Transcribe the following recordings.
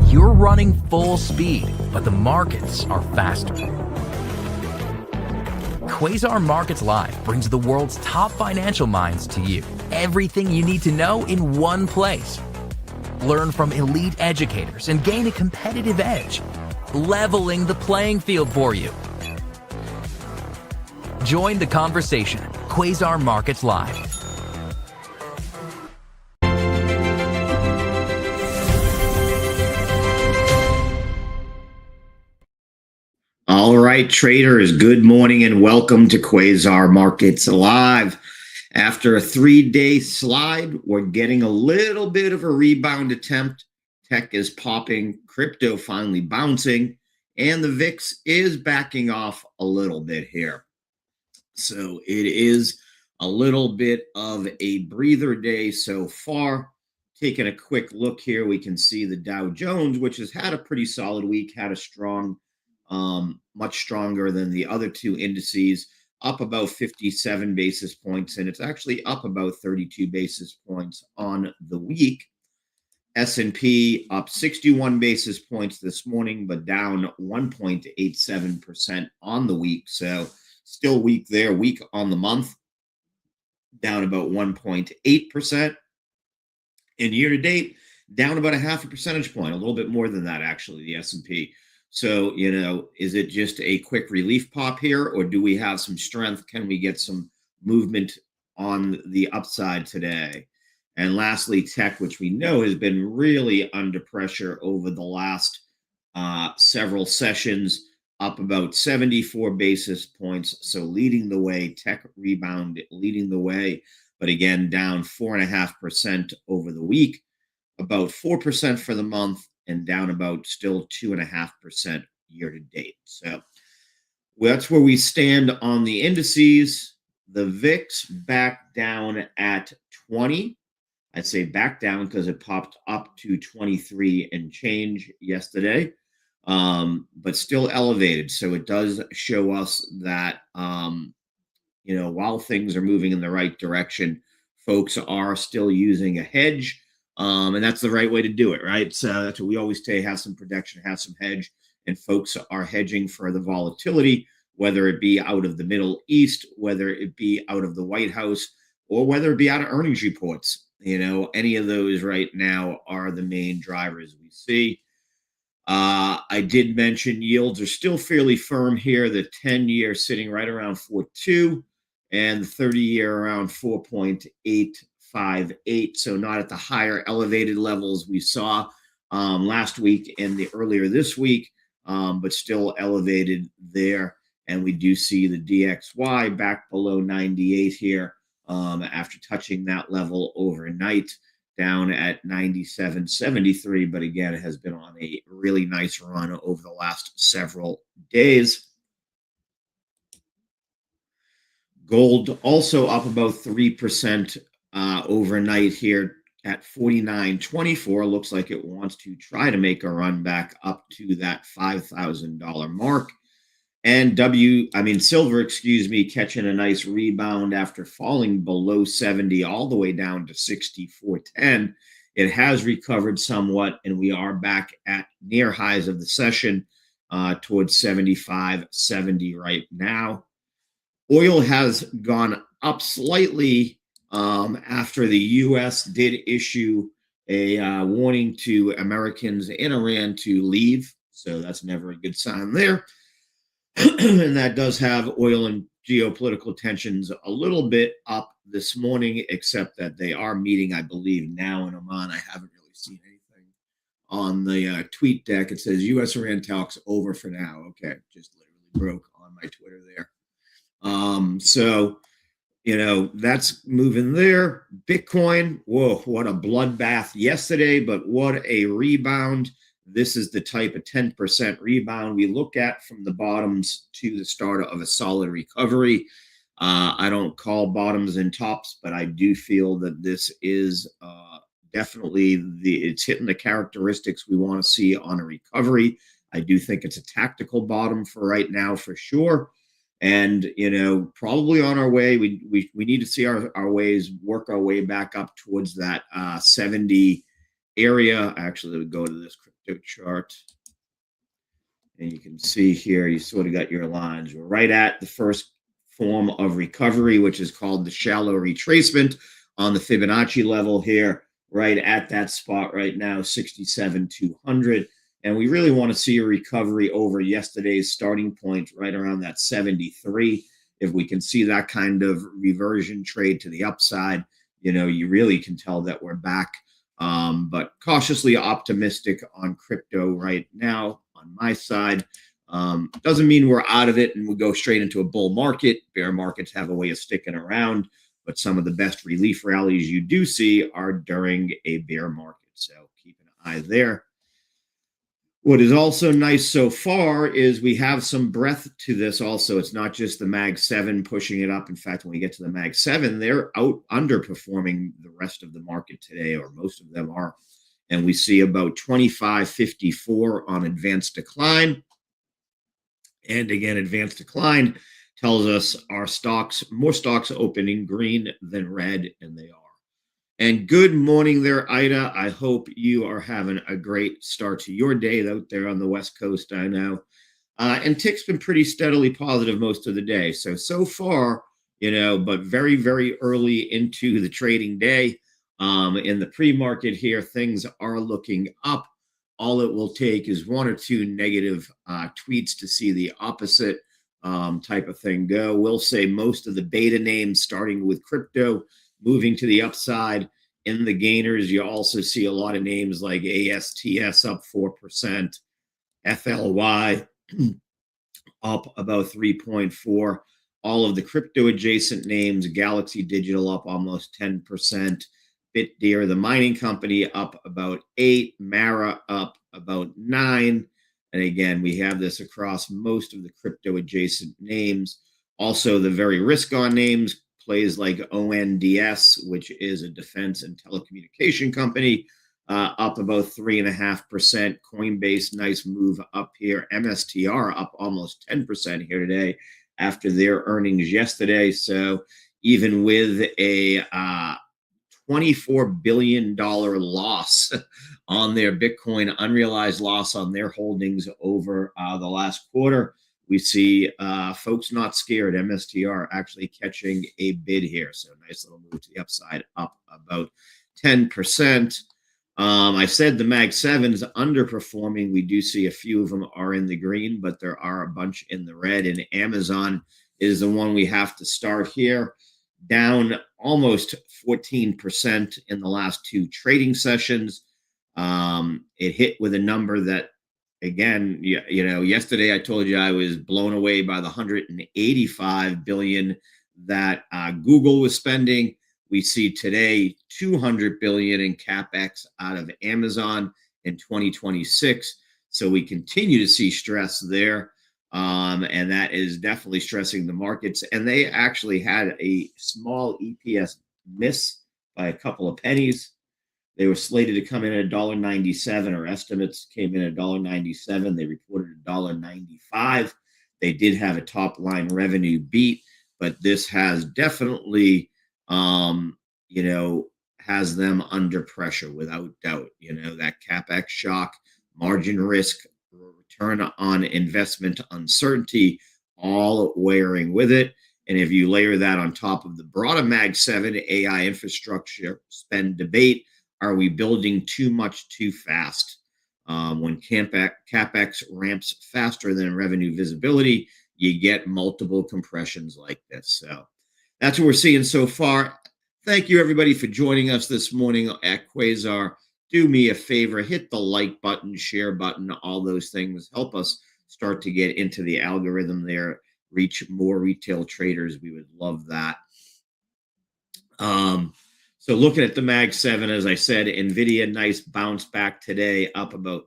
You're running full speed, but the markets are faster. Quasar Markets Live brings the world's top financial minds to you. Everything you need to know in one place. Learn from elite educators and gain a competitive edge, leveling the playing field for you. Join the conversation. Quasar Markets Live. All right, traders, good morning and welcome to Quasar Markets Live. After a 3-day slide, we're getting a little bit of a rebound attempt. Tech is popping, crypto finally bouncing, and the VIX is backing off a little bit here. So it is a little bit of a breather day so far. Taking a quick look here, we can see the Dow Jones, which has had a pretty solid week, had a strong much stronger than the other two indices, up about 57 basis points, and it's actually up about 32 basis points on the week. S&P up 61 basis points this morning, but down 1.87% on the week. So still weak there, weak on the month, down about 1.8%. And year to date, down about a half a percentage point, a little bit more than that, actually, the S&P. So, you know, is it just a quick relief pop here, or do we have some strength? Can we get some movement on the upside today? And lastly, tech, which we know has been really under pressure over the last several sessions, up about 74 basis points. So leading the way, tech rebound leading the way, but again, down 4.5% over the week, about 4% for the month, and down about still 2.5% year to date. So that's where we stand on the indices. The VIX back down at 20. I'd say back down because it popped up to 23 and change yesterday, but still elevated. So it does show us that, you know, while things are moving in the right direction, folks are still using a hedge. And that's the right way to do it, right? So that's what we always say, have some protection, have some hedge, and folks are hedging for the volatility, whether it be out of the Middle East, whether it be out of the White House, or whether it be out of earnings reports. You know, any of those right now are the main drivers we see. I did mention yields are still fairly firm here. The 10-year sitting right around 4.2 and the 30-year around 4.858. So not at the higher elevated levels we saw last week and the earlier this week, but still elevated there. And we do see the DXY back below 98 here after touching that level overnight, down at 97.73. But again, it has been on a really nice run over the last several days. Gold also up about 3% overnight here at 49.24. Looks like it wants to try to make a run back up to that $5,000 mark. And silver, catching a nice rebound after falling below 70 all the way down to 64.10. It has recovered somewhat, and we are back at near highs of the session towards 75.70 right now. Oil has gone up slightly after the U.S. did issue a warning to Americans in Iran to leave. So that's never a good sign there. And that does have oil and geopolitical tensions a little bit up this morning, except that they are meeting, I believe, now in Oman. I haven't really seen anything on the tweet deck. It says U.S.-Iran talks over for now. Okay, just literally broke on my Twitter there. So, you know, that's moving there. Bitcoin, whoa, what a bloodbath yesterday, but what a rebound. This is the type of 10% rebound we look at from the bottoms to the start of a solid recovery. I don't call bottoms and tops, but I do feel that this is definitely it's hitting the characteristics we want to see on a recovery. I do think it's a tactical bottom for right now, for sure. And, you know, probably on our way, we need to see our ways, work our way back up towards that 70 area. Actually, we go to this crypto chart. And you can see here, you sort of got your lines. We're right at the first form of recovery, which is called the shallow retracement on the Fibonacci level here, right at that spot right now, 67,200. And we really want to see a recovery over yesterday's starting point right around that 73. If we can see that kind of reversion trade to the upside, you know, you really can tell that we're back. But cautiously optimistic on crypto right now on my side. Doesn't mean we're out of it and we'll go straight into a bull market. Bear markets have a way of sticking around, but some of the best relief rallies you do see are during a bear market. So keep an eye there. What is also nice so far is we have some breadth to this also. It's not just the Mag 7 pushing it up. In fact, when we get to the Mag 7, they're underperforming the rest of the market today, or most of them are. And we see about 25.54 on advanced decline. And again, advanced decline tells us our stocks, more stocks opening green than red, and they are. And good morning there, Ida. I hope you are having a great start to your day out there on the West Coast, I know. And tick's been pretty steadily positive most of the day. So far, you know, but very, very early into the trading day. In the pre-market here, things are looking up. All it will take is one or two negative tweets to see the opposite type of thing go. We'll say most of the beta names, starting with crypto, moving to the upside. In the gainers, you also see a lot of names like ASTS up 4%, FLY up about 3.4%. All of the crypto adjacent names, Galaxy Digital up almost 10%, BitDeer, the mining company, up about 8%, Mara up about 9%. And again, we have this across most of the crypto adjacent names. Also, the very risk-on names, plays like ONDS, which is a defense and telecommunication company, up about 3.5%. Coinbase, nice move up here. MSTR up almost 10% here today after their earnings yesterday. So even with a $24 billion loss on their Bitcoin, unrealized loss on their holdings over the last quarter, we see folks not scared. MSTR actually catching a bid here. So nice little move to the upside, up about 10%. I said the Mag 7 is underperforming. We do see a few of them are in the green, but there are a bunch in the red. And Amazon is the one we have to start here. Down almost 14% in the last two trading sessions. It hit with a number that, again, you know, yesterday I told you I was blown away by the $185 billion that Google was spending. We see today $200 billion in capex out of Amazon in 2026. So we continue to see stress there, and that is definitely stressing the markets. And they actually had a small EPS miss by a couple of pennies. They were slated to come in at $1.97, or estimates came in at $1.97. They reported $1.95. They did have a top line revenue beat, but this has definitely, you know, has them under pressure without doubt. You know, that capex shock, margin risk, return on investment uncertainty, all wearing with it. And if you layer that on top of the broader Mag 7 AI infrastructure spend debate, are we building too much too fast? When CapEx ramps faster than revenue visibility, you get multiple compressions like this. So that's what we're seeing so far. Thank you, everybody, for joining us this morning at Quasar. Do me a favor, hit the like button, share button, all those things. Help us start to get into the algorithm there, reach more retail traders. We would love that. So looking at the Mag 7, as I said, NVIDIA, nice bounce back today, up about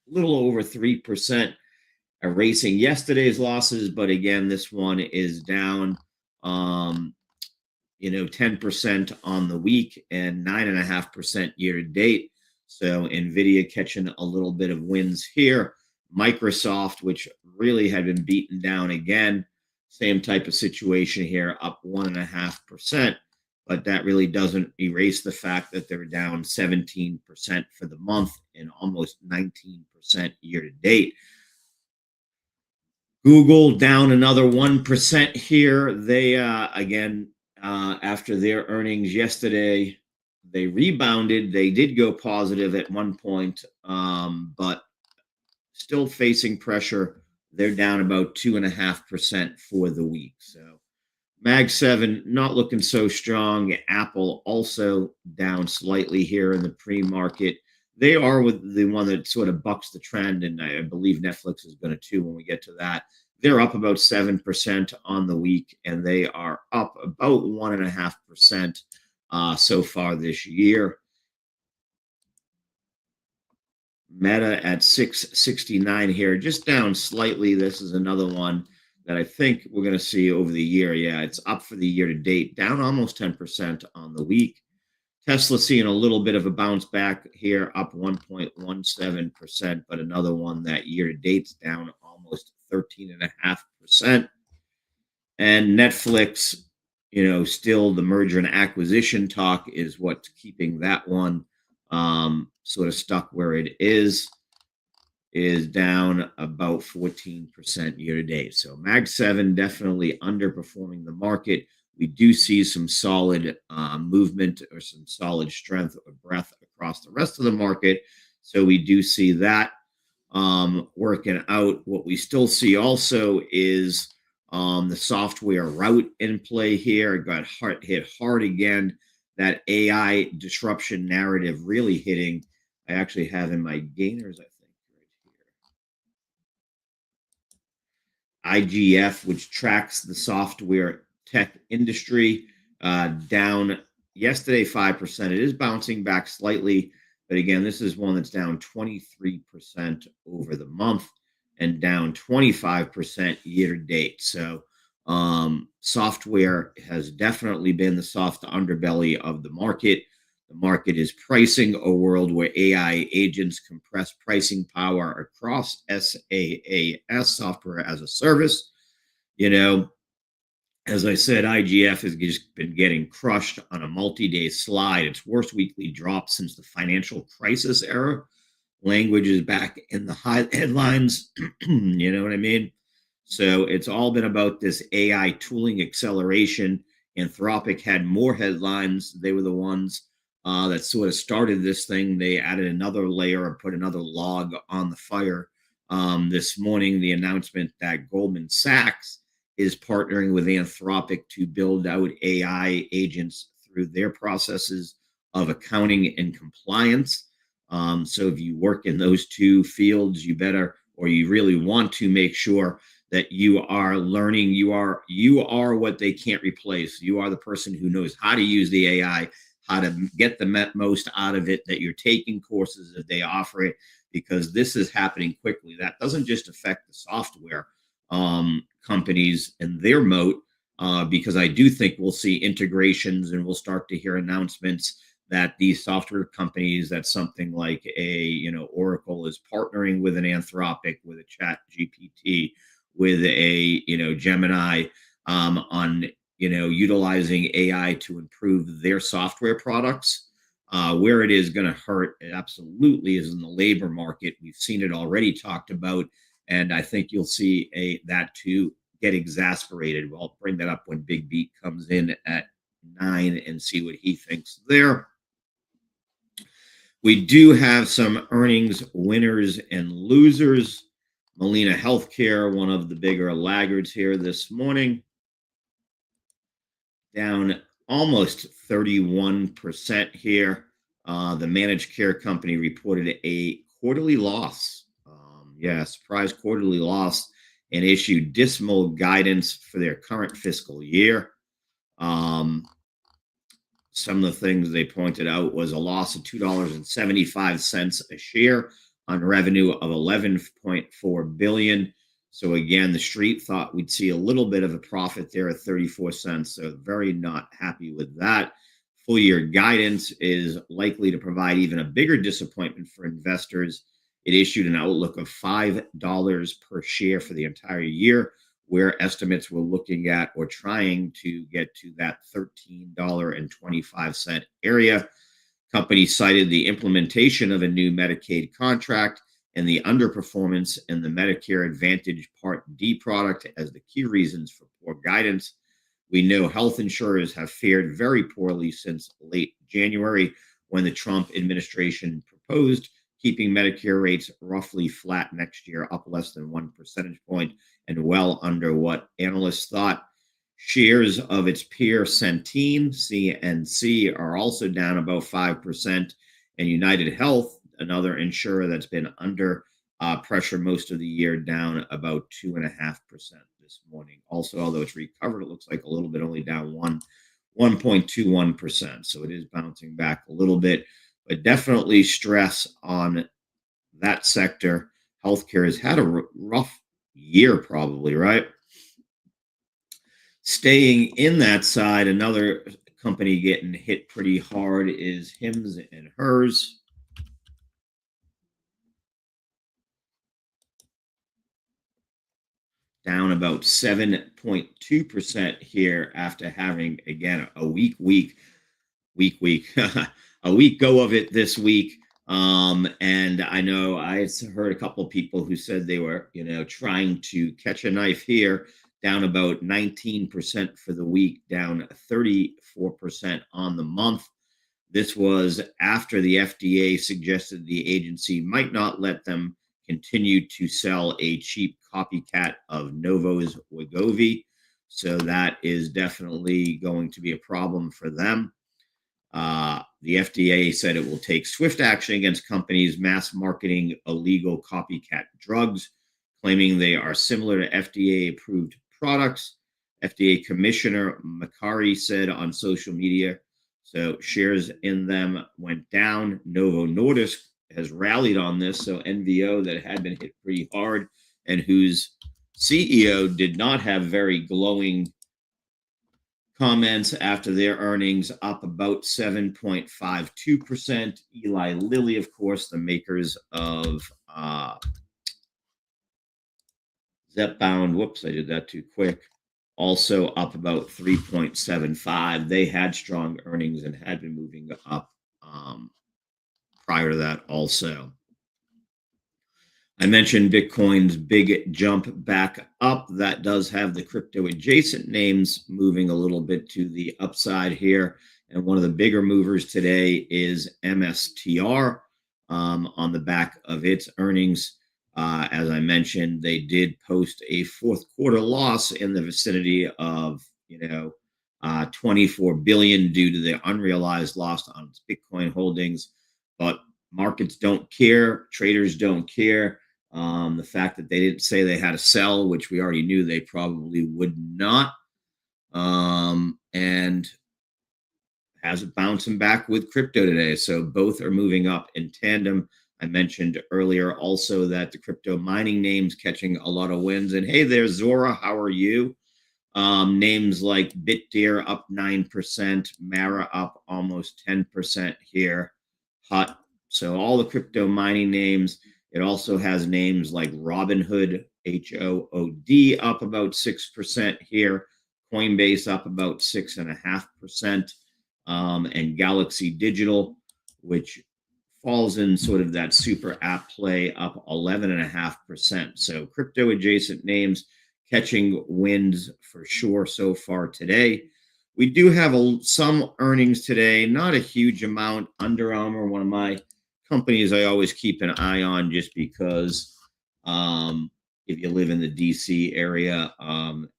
little over 3%, erasing yesterday's losses. But again, this one is down, 10% on the week and 9.5% year to date. So NVIDIA catching a little bit of wins here. Microsoft, which really had been beaten down again, same type of situation here, up 1.5%. But that really doesn't erase the fact that they're down 17% for the month and almost 19% year to date. Google down another 1% here. They, again, after their earnings yesterday, they rebounded. They did go positive at one point, but still facing pressure. They're down about 2.5% for the week. So Mag 7 not looking so strong. Apple also down slightly here in the pre-market. They are with the one that sort of bucks the trend, and I believe Netflix is going to too when we get to that. They're up about 7% on the week, and they are up about 1.5% so far this year. Meta at 669 here, just down slightly. This is another one that I think we're going to see over the year. Yeah, it's up for the year to date, down almost 10% on the week. Tesla seeing a little bit of a bounce back here, up 1.17%, but another one that year to date's down almost 13.5%. And Netflix, still the merger and acquisition talk is what's keeping that one sort of stuck where it is down about 14% year to date. So Mag 7 definitely underperforming the market. We do see some solid movement or some solid strength or breadth across the rest of the market. So we do see that working out. What we still see also is the software route in play here. It got hit hard again. That AI disruption narrative really hitting. I actually have in my gainers, I think, right here. IGF, which tracks the software tech industry, down yesterday 5%. It is bouncing back slightly, but again, this is one that's down 23% over the month and down 25% year to date. So software has definitely been the soft underbelly of the market. The market is pricing a world where AI agents compress pricing power across SaaS, software as a service. As I said, IGF has just been getting crushed on a multi-day slide. Its worst weekly drop since the financial crisis era. Language is back in the high headlines. You know what I mean? So it's all been about this AI tooling acceleration. Anthropic had more headlines. They were the ones that sort of started this thing. They added another layer or put another log on the fire. This morning, the announcement that Goldman Sachs is partnering with Anthropic to build out AI agents through their processes of accounting and compliance. So if you work in those two fields, you better, or you really want to make sure that you are learning, you are what they can't replace. You are the person who knows how to use the AI, how to get the most out of it, that you're taking courses that they offer it, because this is happening quickly. That doesn't just affect the software companies and their moat, because I do think we'll see integrations and we'll start to hear announcements that these software companies, that something like Oracle is partnering with an Anthropic, with a Chat GPT, with a Gemini, on utilizing AI to improve their software products. Where it is going to hurt, it absolutely is in the labor market. We've seen it already talked about, and I think you'll see that too get exasperated. I'll bring that up when BigBeat comes in at 9 and see what he thinks there. We do have some earnings winners and losers. Molina Healthcare, one of the bigger laggards here this morning, down almost 31% here. The managed care company reported a quarterly loss. Surprise quarterly loss, and issued dismal guidance for their current fiscal year. Some of the things they pointed out was a loss of $2.75 a share on revenue of $11.4 billion. So again, the street thought we'd see a little bit of a profit there at 34 cents. So very not happy with that. Full year guidance is likely to provide even a bigger disappointment for investors. It issued an outlook of $5 per share for the entire year, where estimates were looking at or trying to get to that $13.25 area. Company cited the implementation of a new Medicaid contract and the underperformance in the Medicare Advantage Part D product as the key reasons for poor guidance. We know health insurers have fared very poorly since late January, when the Trump administration proposed keeping Medicare rates roughly flat next year, up less than 1 percentage point, and well under what analysts thought. Shares of its peer Centene, CNC, are also down about 5%. And United Health, another insurer that's been under pressure most of the year, down about 2.5% this morning. Also, although it's recovered, it looks like a little bit, only down 1.21%. So it is bouncing back a little bit, but definitely stress on that sector. Healthcare has had a rough year, probably, right? Staying in that side, another company getting hit pretty hard is Hims and Hers. Down about 7.2% here after having, again, a week a week go of it this week. And I know I heard a couple of people who said they were, trying to catch a knife here, down about 19% for the week, down 34% on the month. This was after the FDA suggested the agency might not let them continue to sell a cheap copycat of Novo's Wegovy. So that is definitely going to be a problem for them. The FDA said it will take swift action against companies mass marketing illegal copycat drugs, claiming they are similar to FDA-approved products. FDA Commissioner Makary said on social media. So shares in them went down. Novo Nordisk has rallied on this. So NVO, that had been hit pretty hard and whose CEO did not have very glowing comments after their earnings, up about 7.52%. Eli Lilly, of course, the makers of Zepbound. Whoops, I did that too quick. Also up about 3.75. They had strong earnings and had been moving up prior to that also. I mentioned Bitcoin's big jump back up. That does have the crypto adjacent names moving a little bit to the upside here. And one of the bigger movers today is MSTR on the back of its earnings. As I mentioned, they did post a fourth quarter loss in the vicinity of, 24 billion due to the unrealized loss on its Bitcoin holdings. But markets don't care. Traders don't care. The fact that they didn't say they had to sell, which we already knew they probably would not. And has it bouncing back with crypto today. So both are moving up in tandem. I mentioned earlier also that the crypto mining names catching a lot of wins. And hey there, Zora, how are you? Names like BitDeer up 9%, Mara up almost 10% here. Hut. So all the crypto mining names. It also has names like Robinhood, HOOD, up about 6% here. Coinbase up about 6.5%. And Galaxy Digital, which falls in sort of that super app play, up 11.5%. So crypto adjacent names catching winds for sure so far today. We do have some earnings today, not a huge amount. Under Armour, one of my companies I always keep an eye on just because if you live in the DC area and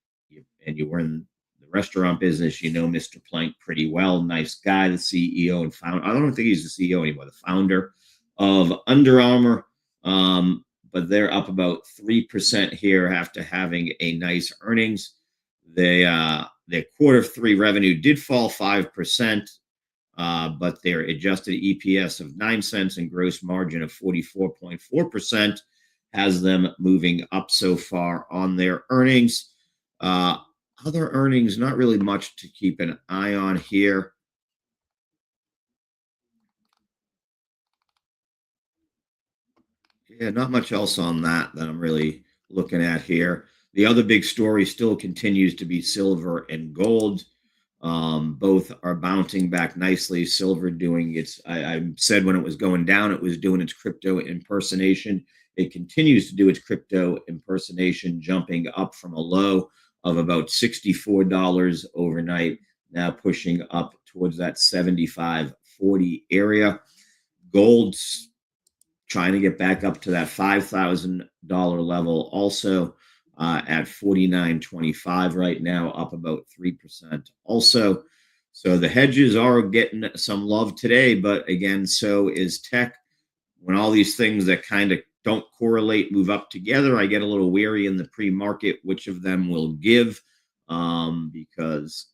you were in the restaurant business, you know Mr. Plank pretty well. Nice guy, the CEO and founder. I don't think he's the CEO anymore, the founder of Under Armour. But they're up about 3% here after having a nice earnings. Their quarter three revenue did fall 5%, but their adjusted EPS of 9 cents and gross margin of 44.4% has them moving up so far on their earnings. Other earnings, not really much to keep an eye on here. Yeah, not much else on that I'm really looking at here. The other big story still continues to be silver and gold. Both are bouncing back nicely. Silver doing its, I said when it was going down, it was doing its crypto impersonation. It continues to do its crypto impersonation, jumping up from a low of about $64 overnight, now pushing up towards that 75.40 area. Gold's trying to get back up to that $5,000 level, also at 49.25 right now, up about 3% also. So the hedges are getting some love today, but again, so is tech. When all these things that kind of don't correlate move up together, I get a little weary in the pre-market which of them will give, because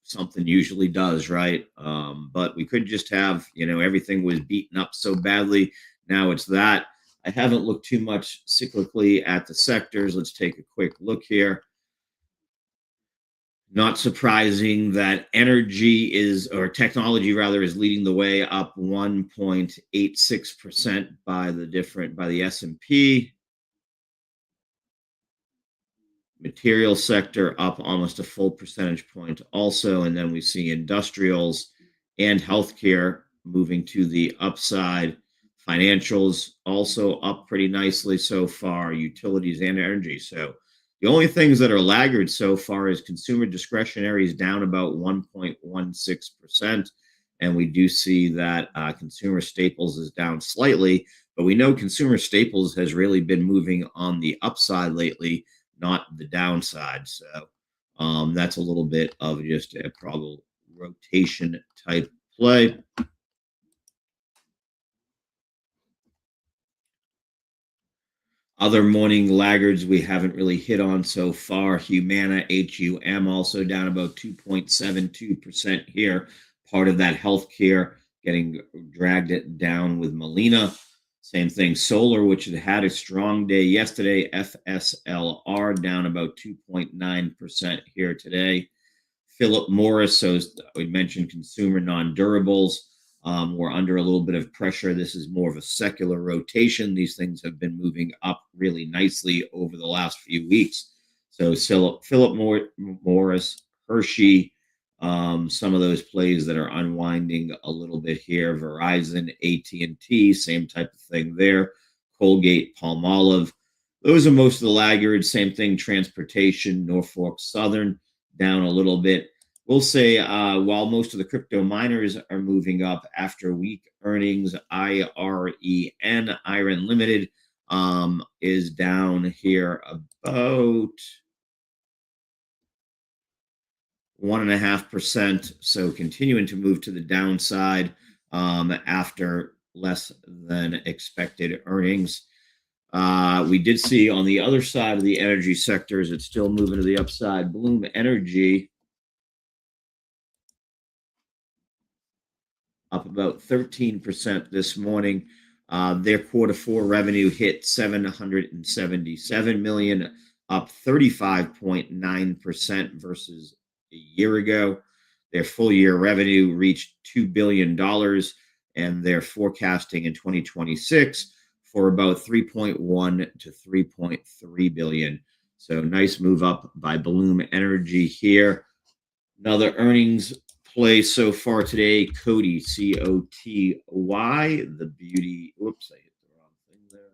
something usually does, right? But we could just have, everything was beaten up so badly. Now it's that. I haven't looked too much cyclically at the sectors. Let's take a quick look here. Not surprising that energy or technology rather, is leading the way, up 1.86% by the S&P. Material sector up almost a full percentage point also. And then we see industrials and healthcare moving to the upside. Financials also up pretty nicely so far, utilities and energy. So the only things that are laggards so far is consumer discretionary is down about 1.16%. And we do see that consumer staples is down slightly, but we know consumer staples has really been moving on the upside lately, not the downside. So that's a little bit of just a probable rotation type play. Other morning laggards we haven't really hit on so far. Humana, HUM, also down about 2.72% here. Part of that healthcare getting dragged it down with Molina. Same thing, solar, which had a strong day yesterday. FSLR down about 2.9% here today. Philip Morris, so we mentioned consumer non-durables. We're under a little bit of pressure. This is more of a secular rotation. These things have been moving up really nicely over the last few weeks. So Philip Morris, Hershey, some of those plays that are unwinding a little bit here. Verizon, AT&T, same type of thing there. Colgate, Palmolive. Those are most of the laggards. Same thing, transportation, Norfolk Southern, down a little bit. We'll say while most of the crypto miners are moving up after weak earnings, IREN, Iron Limited, is down here about 1.5%. So continuing to move to the downside after less than expected earnings. We did see on the other side of the energy sectors, it's still moving to the upside. Bloom Energy up about 13% this morning. Their quarter four revenue hit $777 million, up 35.9% versus a year ago. Their full year revenue reached $2 billion, and they're forecasting in 2026 for about 3.1 to 3.3 billion. So nice move up by Bloom Energy here. Another earnings play so far today, Coty, COTY, the beauty. Whoops, I hit the wrong thing there.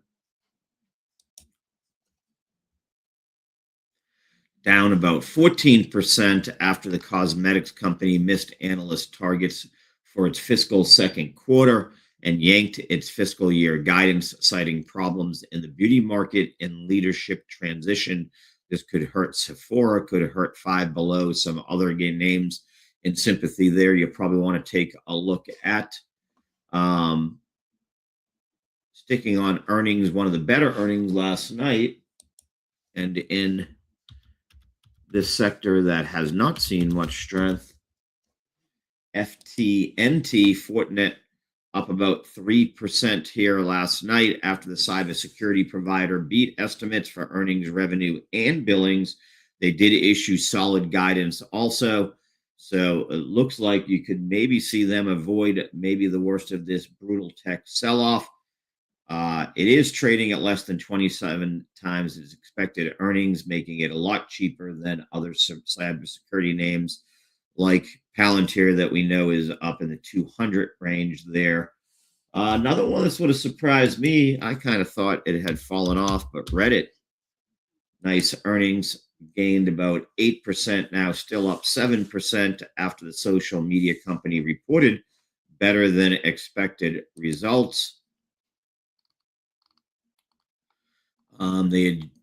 down about 14% after the cosmetics company missed analyst targets for its fiscal second quarter and yanked its fiscal year guidance, citing problems in the beauty market and leadership transition. This could hurt Sephora, could hurt Five Below, some other names in sympathy there. You probably want to take a look at. Sticking on earnings, one of the better earnings last night, and in this sector that has not seen much strength, FTNT, Fortinet, up about 3% here last night after the cybersecurity provider beat estimates for earnings, revenue, and billings. They did issue solid guidance also. So it looks like you could maybe see them avoid maybe the worst of this brutal tech sell-off. It is trading at less than 27 times its expected earnings, making it a lot cheaper than other cybersecurity names like Palantir that we know is up in the 200 range there. Another one that sort of surprised me, I kind of thought it had fallen off, but Reddit, nice earnings, gained about 8%, now still up 7% after the social media company reported better than expected results.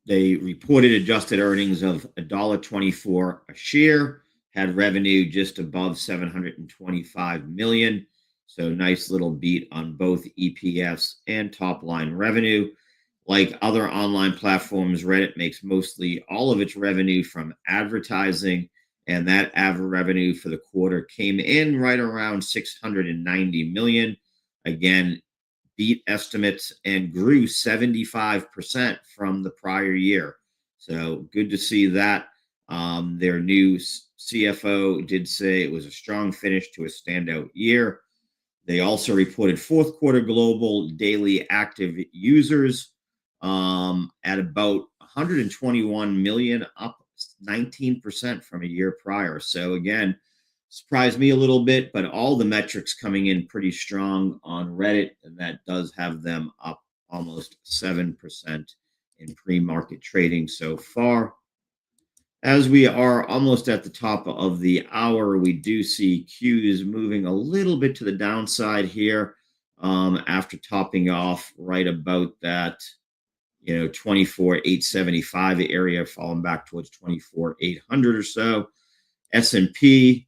They reported adjusted earnings of $1.24 a share, had revenue just above $725 million. So nice little beat on both EPS and top line revenue. Like other online platforms, Reddit makes mostly all of its revenue from advertising, and that average revenue for the quarter came in right around $690 million. Again, beat estimates and grew 75% from the prior year. So good to see that. Their new CFO did say it was a strong finish to a standout year. They also reported fourth quarter global daily active users at about 121 million, up 19% from a year prior. So again, surprised me a little bit, but all the metrics coming in pretty strong on Reddit, and that does have them up almost 7% in pre-market trading so far. As we are almost at the top of the hour, we do see Qs moving a little bit to the downside here after topping off right about that 24,875 area, falling back towards 24,800 or so. S&P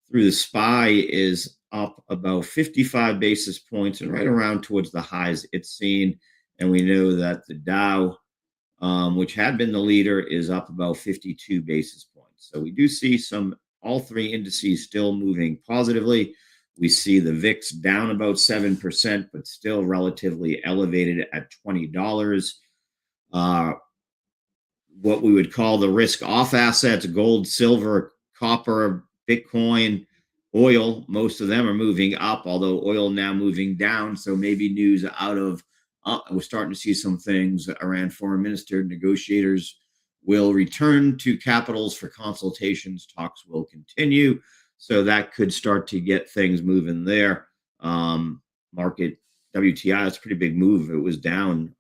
through the SPY is up about 55 basis points and right around towards the highs it's seen. And we know that the Dow, which had been the leader, is up about 52 basis points. So we do see all three indices still moving positively. We see the VIX down about 7%, but still relatively elevated at $20. What we would call the risk-off assets, gold, silver, copper, Bitcoin, oil, most of them are moving up, although oil now moving down. So maybe news out of, we're starting to see some things around foreign minister negotiators will return to capitals for consultations. Talks will continue. So that could start to get things moving there. Market WTI, that's a pretty big move. It was down,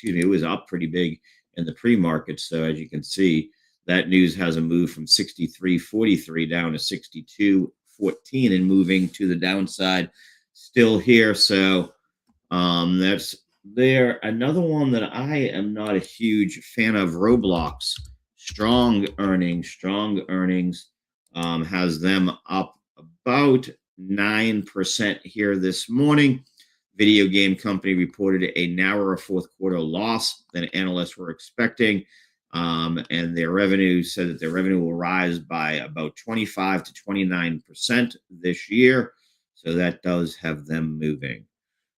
it was up pretty big in the pre-market. So as you can see, that news has a move from 63.43 down to 62.14 and moving to the downside still here. So that's there. Another one that I am not a huge fan of, Roblox. Strong earnings, has them up about 9% here this morning. Video game company reported a narrower fourth quarter loss than analysts were expecting. And their revenue said that their revenue will rise by about 25 to 29% this year. So that does have them moving.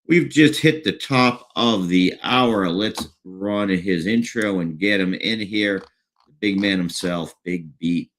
We've just hit the top of the hour. Let's run his intro and get him in here. The big man himself, BigBeat.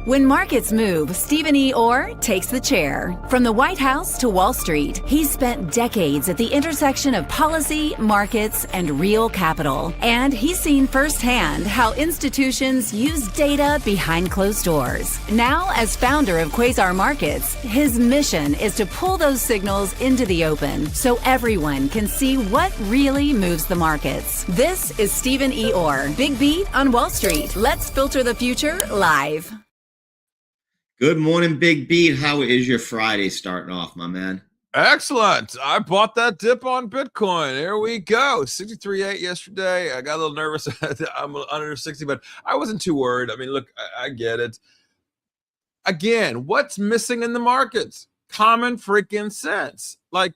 When markets move, Stephen E. Orr takes the chair. From the White House to Wall Street, he's spent decades at the intersection of policy, markets, and real capital. And he's seen firsthand how institutions use data behind closed doors. Now, as founder of Quasar Markets, his mission is to pull those signals into the open so everyone can see what really moves the markets. This is Stephen E. Orr, Big Beat on Wall Street. Let's filter the future live. Good morning, Big Beat. How is your Friday starting off, my man? Excellent. I bought that dip on Bitcoin. There we go. 63.8 yesterday. I got a little nervous. I'm under 60, but I wasn't too worried. I mean, look, I get it. Again, what's missing in the markets? Common freaking sense. Like,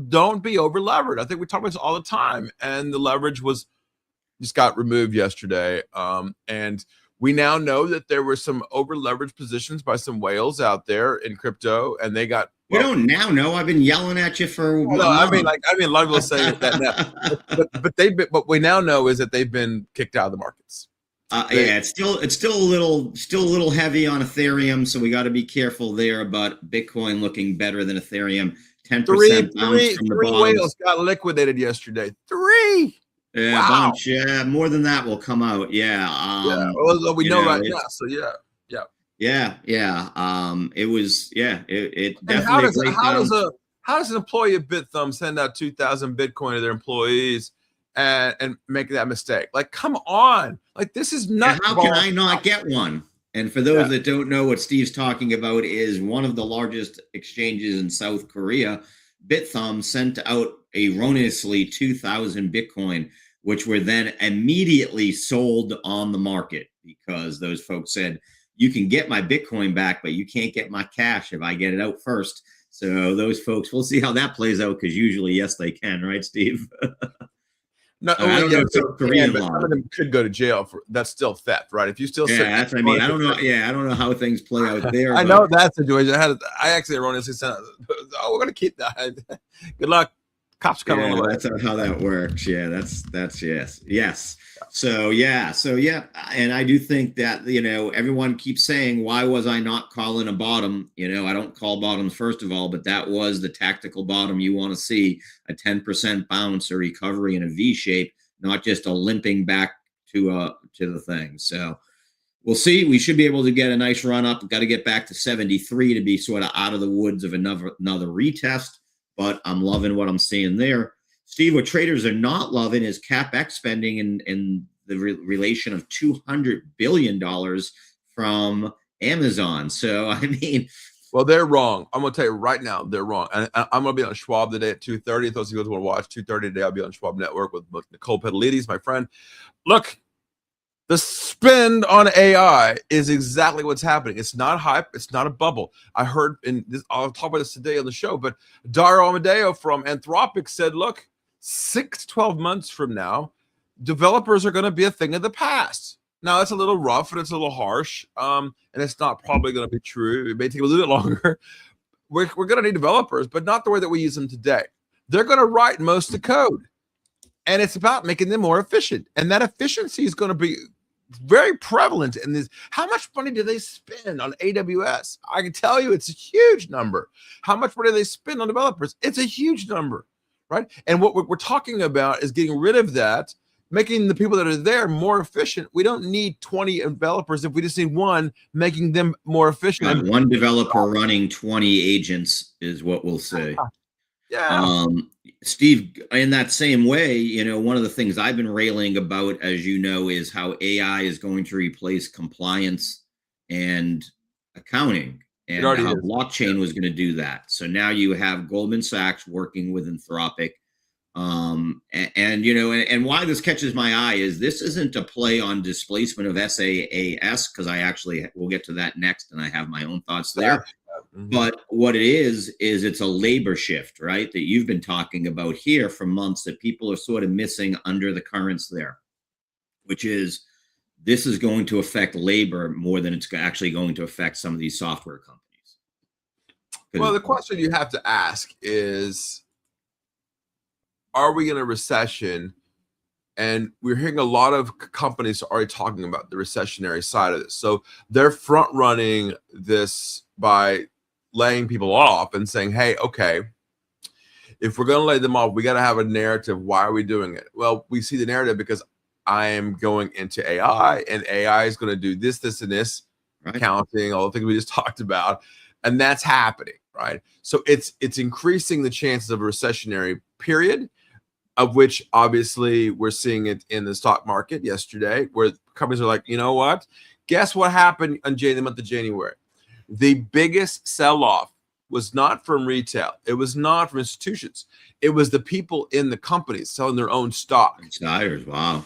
don't be over levered. I think we talk about this all the time. And the leverage just got removed yesterday. And we now know that there were some over leveraged positions by some whales out there in crypto, and they got. Well, you don't now know. I've been yelling at you for. No, I mean, a lot of people say that now, but what we now know is that they've been kicked out of the markets. Yeah, it's still a little heavy on Ethereum, so we got to be careful there. But Bitcoin looking better than Ethereum. 10% bounce from the three whales got liquidated yesterday. 3. Yeah, wow. Bunch. Yeah, more than that will come out. Yeah. Well, we know right now. So yeah. It was. Yeah. It definitely. How does an employee of BitThumb send out 2,000 Bitcoin to their employees and make that mistake? Like, come on! Like, this is not. How can I not get one? And for those that don't know, what Steve's talking about is one of the largest exchanges in South Korea. BitThumb sent out erroneously 2,000 Bitcoin, which were then immediately sold on the market because those folks said, you can get my Bitcoin back, but you can't get my cash if I get it out first. So those folks, we'll see how that plays out, because usually, yes, they can, right, Steve? No, I don't know if South Korean law. Some of them could go to jail for that's still theft, right? If you still that's what I mean. I don't know. Yeah, I don't know how things play out there. I know that situation. I actually erroneously sent. Oh, we're gonna keep that. Good luck. Cops coming on the way. That's how that works. Yeah, that's yes. So yeah, and I do think that everyone keeps saying, why was I not calling a bottom? I don't call bottoms first of all, but that was the tactical bottom you want to see, a 10% bounce or recovery in a V shape, not just a limping back to the thing. So we'll see. We should be able to get a nice run up. We've got to get back to 73 to be sort of out of the woods of another retest. But I'm loving what I'm seeing there. Steve, what traders are not loving is CapEx spending in the relation of $200 billion from Amazon. So, I mean. Well, they're wrong. I'm going to tell you right now, they're wrong. And I'm going to be on Schwab today at 2:30. Those of you who want to watch 2:30 today, I'll be on Schwab Network with Nicole Pedalides, my friend. Look, the spend on AI is exactly what's happening. It's not hype. It's not a bubble. I heard I'll talk about this today on the show, but Dario Amodeo from Anthropic said, look, 6-12 months from now, developers are going to be a thing of the past. Now, it's a little rough and it's a little harsh, and it's not probably going to be true. It may take a little bit longer. We're going to need developers, but not the way that we use them today. They're going to write most of the code, and it's about making them more efficient. And that efficiency is going to be very prevalent in this. How much money do they spend on AWS? I can tell you it's a huge number. How much money do they spend on developers? It's a huge number, right? And what we're talking about is getting rid of that, making the people that are there more efficient. We don't need 20 developers if we just need one, making them more efficient. One developer running 20 agents is what we'll say. Yeah. Steve, in that same way, one of the things I've been railing about, as you know, is how AI is going to replace compliance and accounting, and how blockchain was going to do that. So now you have Goldman Sachs working with Anthropic. And why this catches my eye is this isn't a play on displacement of SaaS, because we'll get to that next, and I have my own thoughts there. Mm-hmm. But what it is it's a labor shift, right? That you've been talking about here for months, that people are sort of missing under the currents there, which is this is going to affect labor more than it's actually going to affect some of these software companies. Well, the question you have to ask is, are we in a recession And we're hearing a lot of companies already talking about the recessionary side of this. So they're front running this by laying people off and saying, hey, okay, if we're going to lay them off, we got to have a narrative. Why are we doing it? Well, we see the narrative because I am going into AI, and AI is going to do this, this, and this, right? Counting, all the things we just talked about. And that's happening, right? So it's increasing the chances of a recessionary period, of which obviously we're seeing it in the stock market yesterday, where companies are like, you know what? Guess what happened in the month of January? The biggest sell-off was not from retail. It was not from institutions. It was the people in the companies selling their own stock. Insiders, wow.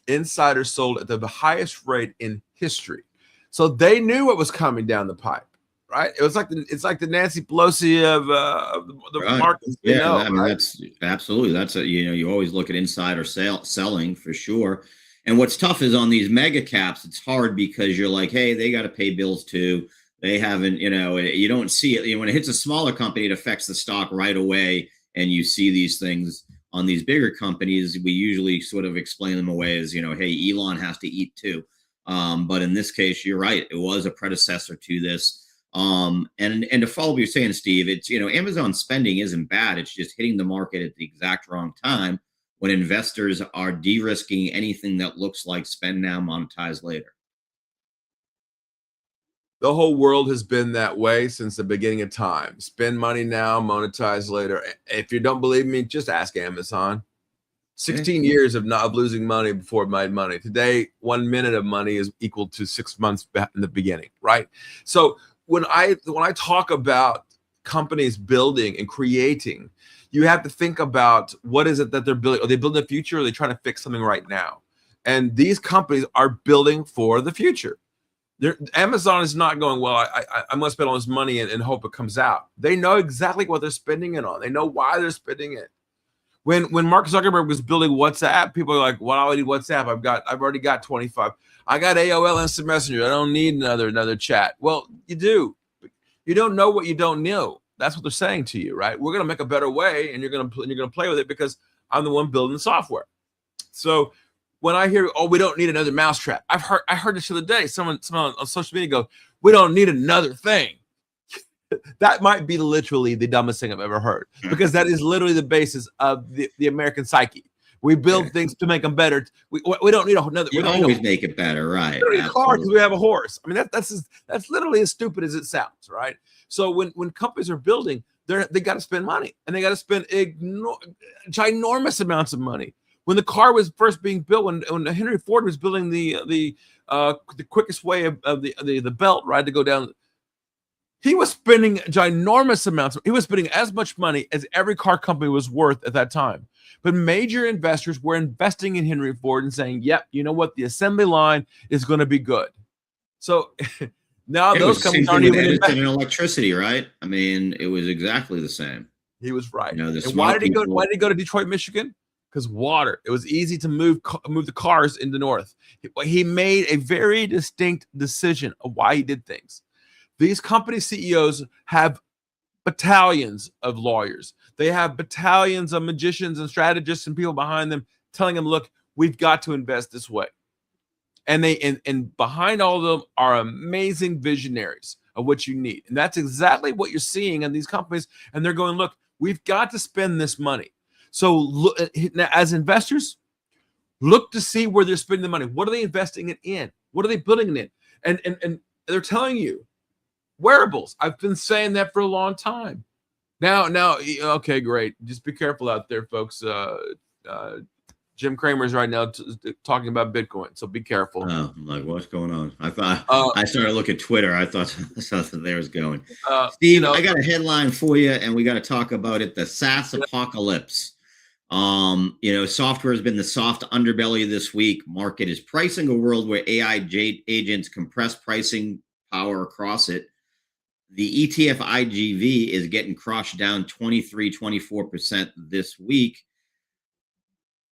Insiders sold at the highest rate in history. So they knew what was coming down the pipe, right? It's like the Nancy Pelosi of the right. markets. Yeah, know, I mean, right? That's absolutely, that's a, you always look at insider selling for sure. And what's tough is on these mega caps, it's hard because you're like, hey, they got to pay bills too. They haven't, you don't see it. When it hits a smaller company, it affects the stock right away. And you see these things on these bigger companies. We usually sort of explain them away as, hey, Elon has to eat too. But in this case, you're right. It was a predecessor to this. And to follow what you're saying, Steve, it's, Amazon spending isn't bad. It's just hitting the market at the exact wrong time when investors are de-risking anything that looks like spend now, monetize later. The whole world has been that way since the beginning of time. Spend money now, monetize later. If you don't believe me, just ask Amazon. 16 years of losing money before it made money. Today, 1 minute of money is equal to 6 months in the beginning, right? So when I talk about companies building and creating, you have to think about what is it that they're building. Are they building the future, or are they trying to fix something right now? And these companies are building for the future. Amazon is not going, well, I'm going to spend all this money and hope it comes out. They know exactly what they're spending it on. They know why they're spending it. When Mark Zuckerberg was building WhatsApp, people are like, well, I need WhatsApp. I've already got 25. I got AOL Instant Messenger. I don't need another chat. Well, you do. You don't know what you don't know. That's what they're saying to you, right? We're going to make a better way, and you're going to play with it because I'm the one building the software. So when I hear, oh, we don't need another mousetrap, I heard this the other day. Someone on social media goes, we don't need another thing. That might be literally the dumbest thing I've ever heard, because that is literally the basis of the American psyche. We build things to make them better. We don't need another. You always make it better, right? We don't need a car because we have a horse. I mean, that's literally as stupid as it sounds, right? So when companies are building, they got to spend money, and they got to spend ginormous amounts of money. When the car was first being built, when Henry Ford was building the quickest way of the belt, right, to go down, he was spending ginormous amounts. He was spending as much money as every car company was worth at that time. But major investors were investing in Henry Ford and saying, yep, you know what? The assembly line is going to be good. So now those companies aren't even investing in electricity, right? I mean, it was exactly the same. He was right. And why did he go to Detroit, Michigan? Because water. It was easy to move the cars in the north. He made a very distinct decision of why he did things. These company CEOs have battalions of lawyers. They have battalions of magicians and strategists and people behind them telling them, look, we've got to invest this way. And and behind all of them are amazing visionaries of what you need. And that's exactly what you're seeing in these companies. And they're going, look, we've got to spend this money. So look, as investors, look to see where they're spending the money. What are they investing it in? What are they putting it in? And they're telling you, wearables. I've been saying that for a long time. Now, okay, great. Just be careful out there, folks. Jim Cramer's right now talking about Bitcoin, so be careful. Oh, I'm like, what's going on? I thought I started to look at Twitter. I thought something there was going. Steve, I got a headline for you, and we got to talk about it. The SaaS apocalypse. Software has been the soft underbelly this week. Market is pricing a world where AI agents compress pricing power across it. The ETF IGV is getting crushed down 23-24% this week.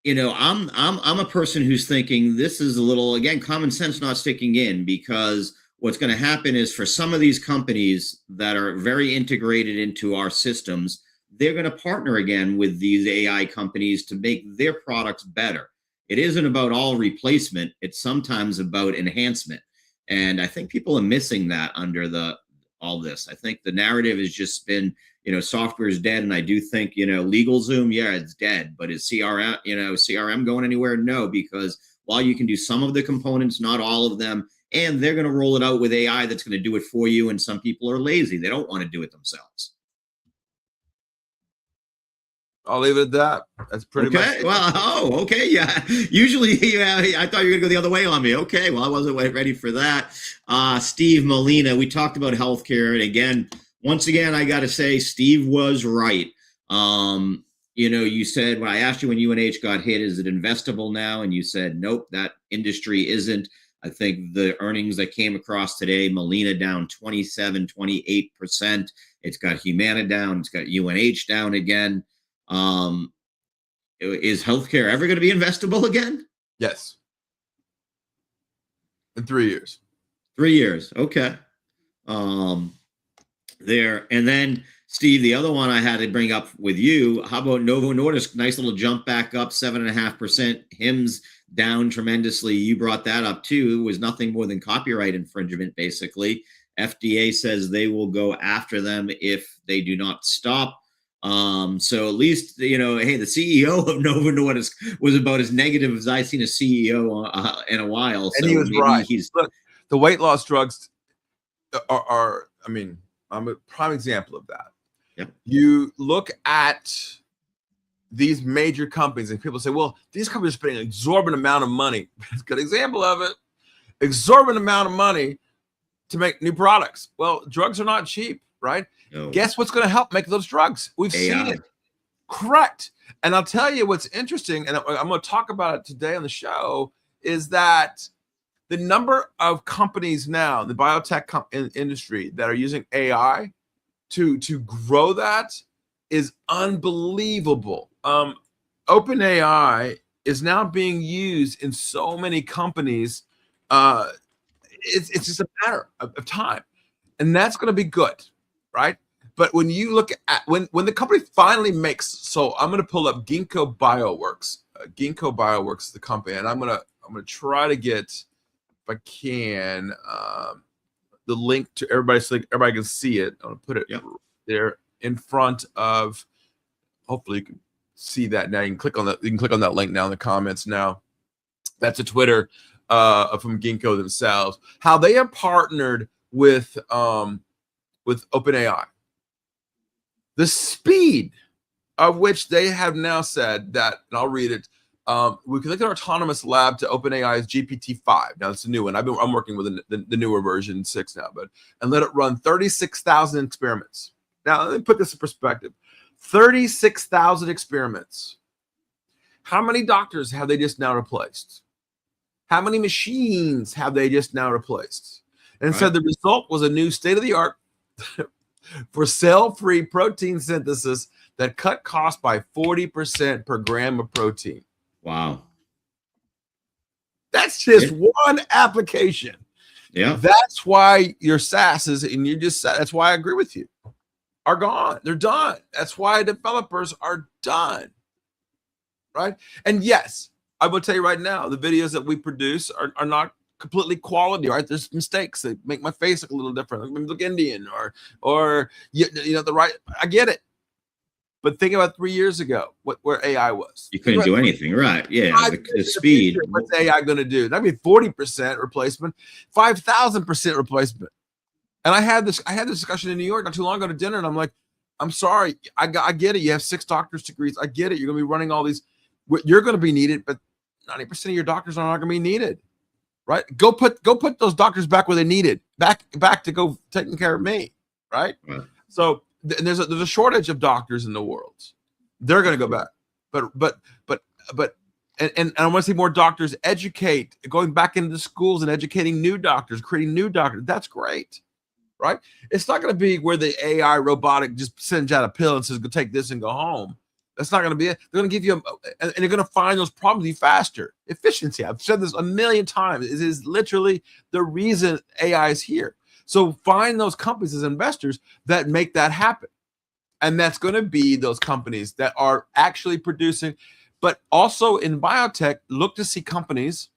I'm a person who's thinking this is a little, again, common sense not sticking in, because what's going to happen is for some of these companies that are very integrated into our systems, they're going to partner again with these AI companies to make their products better. it isn't about all replacement. It's sometimes about enhancement. And I think people are missing that under all this. I think the narrative has just been, software is dead. And I do think, LegalZoom, yeah, it's dead, but is CRM going anywhere? No, because while you can do some of the components, not all of them, and they're going to roll it out with AI that's going to do it for you. And some people are lazy. They don't want to do it themselves. I'll leave it at that. That's pretty okay. much. Well, okay. Yeah. Usually, I thought you were going to go the other way on me. Okay. Well, I wasn't ready for that. Steve Molina, we talked about healthcare. And again, once again, I got to say, Steve was right. You said, when I asked you when UNH got hit, is it investable now? And you said, nope, that industry isn't. I think the earnings that came across today, Molina down 27, 28%. It's got Humana down. It's got UNH down again. Is healthcare ever going to be investable again? Yes. In 3 years. 3 years. Okay. There. And then, Steve, the other one I had to bring up with you, how about Novo Nordisk? Nice little jump back up, 7.5%. HIMSS down tremendously. You brought that up too. It was nothing more than copyright infringement, basically. FDA says they will go after them if they do not stop. So at least, hey, the CEO of Novo Nordisk was about as negative as I've seen a CEO in a while. And so he was right. He's Look, the weight loss drugs are I'm a prime example of that. Yep. You look at these major companies and people say, well, these companies are spending an exorbitant amount of money. It's a good example of it. Exorbitant amount of money to make new products. Well, drugs are not cheap, right? No. Guess what's going to help make those drugs? We've AI. seen it. Correct. And I'll tell you what's interesting, and I'm going to talk about it today on the show, is that the number of companies now, the biotech industry, that are using AI to grow that is unbelievable. OpenAI is now being used in so many companies. It's just a matter of time, and that's going to be good, right? But when you look at when the company finally makes, so I'm going to pull up Ginkgo Bioworks. Ginkgo Bioworks is the company, and I'm going to try to get, if I can, the link to everybody so everybody can see it. I'm going to put it there in front of. Hopefully you can see that now. You can click on that. You can click on that link now in the comments now. That's a Twitter from Ginkgo themselves. How they have partnered with OpenAI. The speed of which they have now said that, and I'll read it. We connected our autonomous lab to OpenAI's GPT-5. Now it's a new one. I'm working with the newer version 6 now, and let it run 36,000 experiments. Now let me put this in perspective. 36,000 experiments. How many doctors have they just now replaced? How many machines have they just now replaced? And so the result was a new state-of-the-art for cell-free protein synthesis that cut costs by 40% per gram of protein. Wow. That's just one application. Yeah. That's why your SaaSes, and you just said, that's why I agree with you, are gone. They're done. That's why developers are done. Right? And yes, I will tell you right now, the videos that we produce are not completely quality, right? There's mistakes. They make my face look a little different. Look Indian or the right. I get it. But think about 3 years ago, where AI was. You couldn't do anything, right? Yeah, the speed. What's AI going to do? That'd be 40% replacement, 5,000% replacement. And I had this discussion in New York not too long ago to dinner, and I'm like, I'm sorry, I get it. You have 6 doctor's degrees. I get it. You're going to be running all these. You're going to be needed, but 90% of your doctors are not going to be needed, right? Go put those doctors back where they needed, back to go taking care of me, right? So there's a shortage of doctors in the world. They're going to go back, but and I want to see more doctors educate, going back into the schools and educating new doctors, creating new doctors. That's great. Right? It's not going to be where the AI robotic just sends out a pill and says, go take this and go home. That's not going to be it. They're going to give you, and they're going to find those problems faster. Efficiency. I've said this a million times. It is literally the reason AI is here. So find those companies as investors that make that happen. And that's going to be those companies that are actually producing. But also in biotech, look to see companies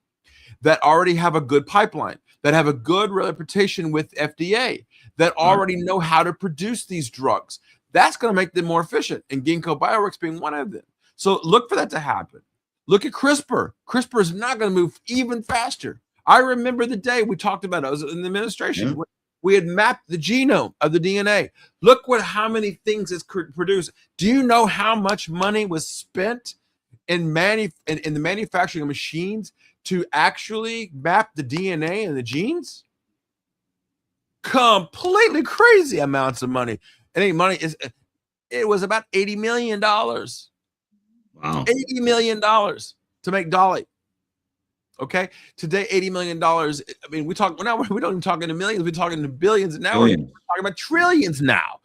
that already have a good pipeline, that have a good reputation with FDA, that already know how to produce these drugs. That's going to make them more efficient, and Ginkgo Bioworks being one of them. So look for that to happen. Look at CRISPR. CRISPR is not going to move even faster. I remember the day we talked about it. I was in the administration. Yeah. We had mapped the genome of the DNA. Look how many things it's produced. Do you know how much money was spent in the manufacturing of machines to actually map the DNA and the genes? Completely crazy amounts of money. It was about $80 million. Wow. $80 million to make Dolly. Okay. Today, $80 million. I mean, we don't even talk into millions, we're talking to billions, and now we're talking about trillions now.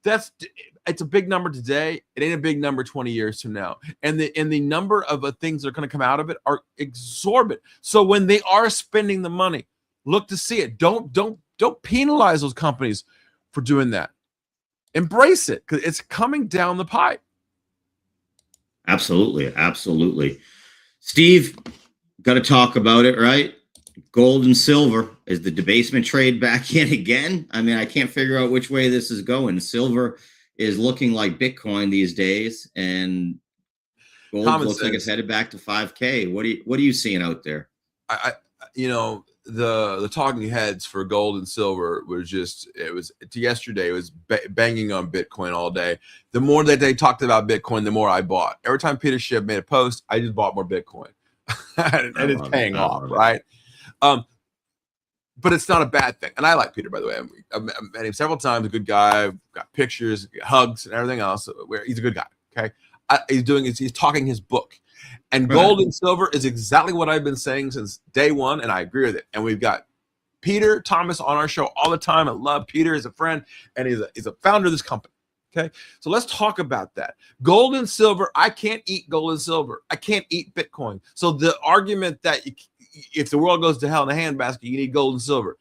It's a big number today. It ain't a big number 20 years from now. And the number of things that are going to come out of it are exorbitant. So when they are spending the money, look to see it. Don't penalize those companies for doing that. Embrace it, because it's coming down the pipe. Absolutely. Absolutely. Steve, got to talk about it, right? Gold and silver. Is the debasement trade back in again? I mean, I can't figure out which way this is going. Silver is looking like Bitcoin these days, and gold looks like it's headed back to 5K. What are you seeing out there? The talking heads for gold and silver was yesterday. It was banging on Bitcoin all day. The more that they talked about Bitcoin, the more I bought. Every time Peter Schiff made a post, I just bought more Bitcoin. and it's paying off, right? But it's not a bad thing. And I like Peter, by the way. I've met him several times. A good guy. Got pictures, hugs, and everything else. He's a good guy. Okay, he's talking his book. And gold and silver is exactly what I've been saying since day one, and I agree with it. And we've got Peter Thomas on our show all the time. I love Peter as a friend, and he's a founder of this company. Okay, so let's talk about that. Gold and silver, I can't eat gold and silver. I can't eat Bitcoin. So the argument that if the world goes to hell in a handbasket, you need gold and silver.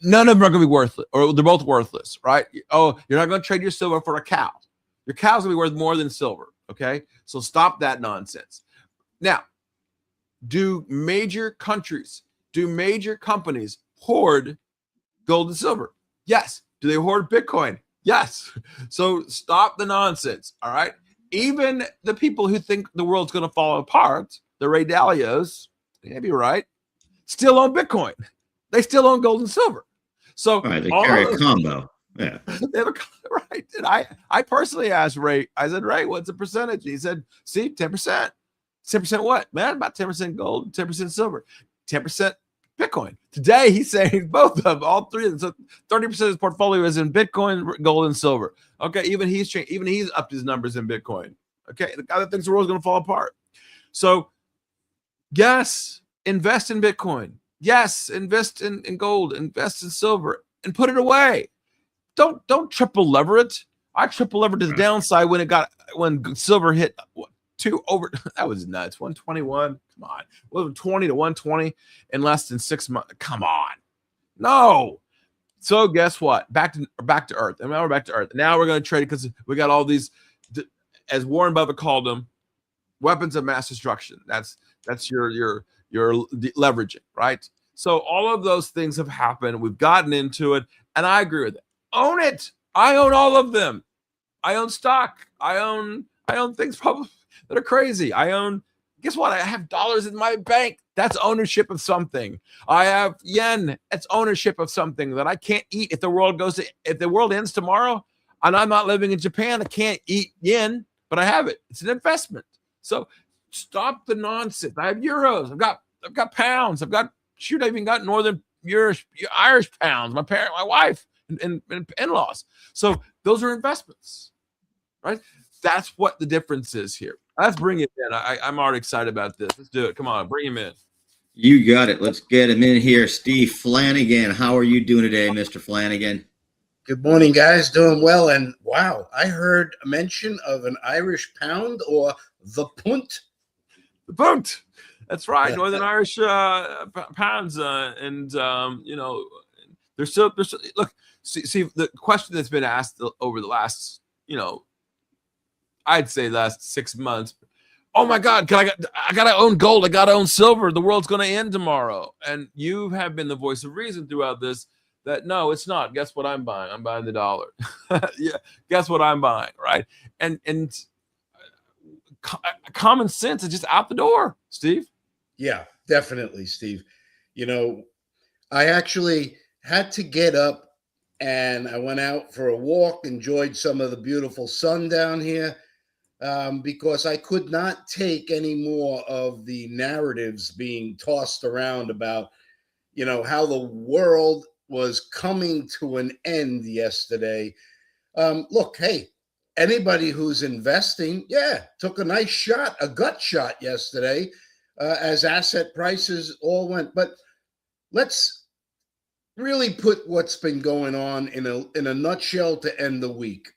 None of them are going to be worthless, or they're both worthless, right? Oh, you're not going to trade your silver for a cow. Your cow's going to be worth more than silver. Okay, so stop that nonsense. Now, do major companies hoard gold and silver? Yes. Do they hoard Bitcoin? Yes. So stop the nonsense. All right. Even the people who think the world's going to fall apart, the Ray Dalios, they may be right, still own Bitcoin. They still own gold and silver. So they carry a combo. Yeah. They have right. And I personally asked Ray, I said, Ray, what's the percentage? He said, see, 10%. 10% what? Man, about 10% gold, 10% silver, 10% Bitcoin. Today, he's saying both of them, all three of them. So 30% of his portfolio is in Bitcoin, gold, and silver. Okay, even he's upped his numbers in Bitcoin. Okay, the guy that thinks the world's going to fall apart. So, yes, invest in Bitcoin. Yes, invest in gold, invest in silver, and put it away. Don't triple lever it. I triple levered to the downside when silver hit that was nuts. 121. Come on. Well, 20 to 120 in less than 6 months. Come on. No. So guess what? Back to earth. And now we're back to earth. Now we're going to trade because we got all these, as Warren Buffett called them, weapons of mass destruction. That's your leveraging, right? So all of those things have happened. We've gotten into it, and I agree with it. Own it. I own all of them. I own stock. I own things probably that are crazy. Guess what? I have dollars in my bank. That's ownership of something. I have yen. That's ownership of something that I can't eat if the world ends tomorrow and I'm not living in Japan. I can't eat yen, but I have it. It's an investment. So stop the nonsense. I have euros. I've got pounds. I even got Northern Irish pounds. My wife and in-laws. So those are investments, right? That's what the difference is here. Let's bring it in. I'm already excited about this. Let's do it. Come on, bring him in. You got it. Let's get him in here. Steve Flanagan. How are you doing today, Mr. Flanagan? Good morning, guys. Doing well. And wow, I heard a mention of an Irish pound or the punt. The punt. That's right. Northern Irish pounds. They're still look, see the question that's been asked over the last, I'd say last 6 months. oh my God, I gotta own gold, I gotta own silver, the world's gonna end tomorrow. And you have been the voice of reason throughout this, that no, it's not. Guess what I'm buying? I'm buying the dollar. Yeah, guess what I'm buying, right? And common sense is just out the door, Steve. Yeah, definitely, Steve. You know, I actually had to get up and I went out for a walk, enjoyed some of the beautiful sun down here, because I could not take any more of the narratives being tossed around about, you know, how the world was coming to an end yesterday. Look, hey, anybody who's investing, yeah, took a nice shot, a gut shot yesterday, as asset prices all went. But let's really put what's been going on in a nutshell to end the week.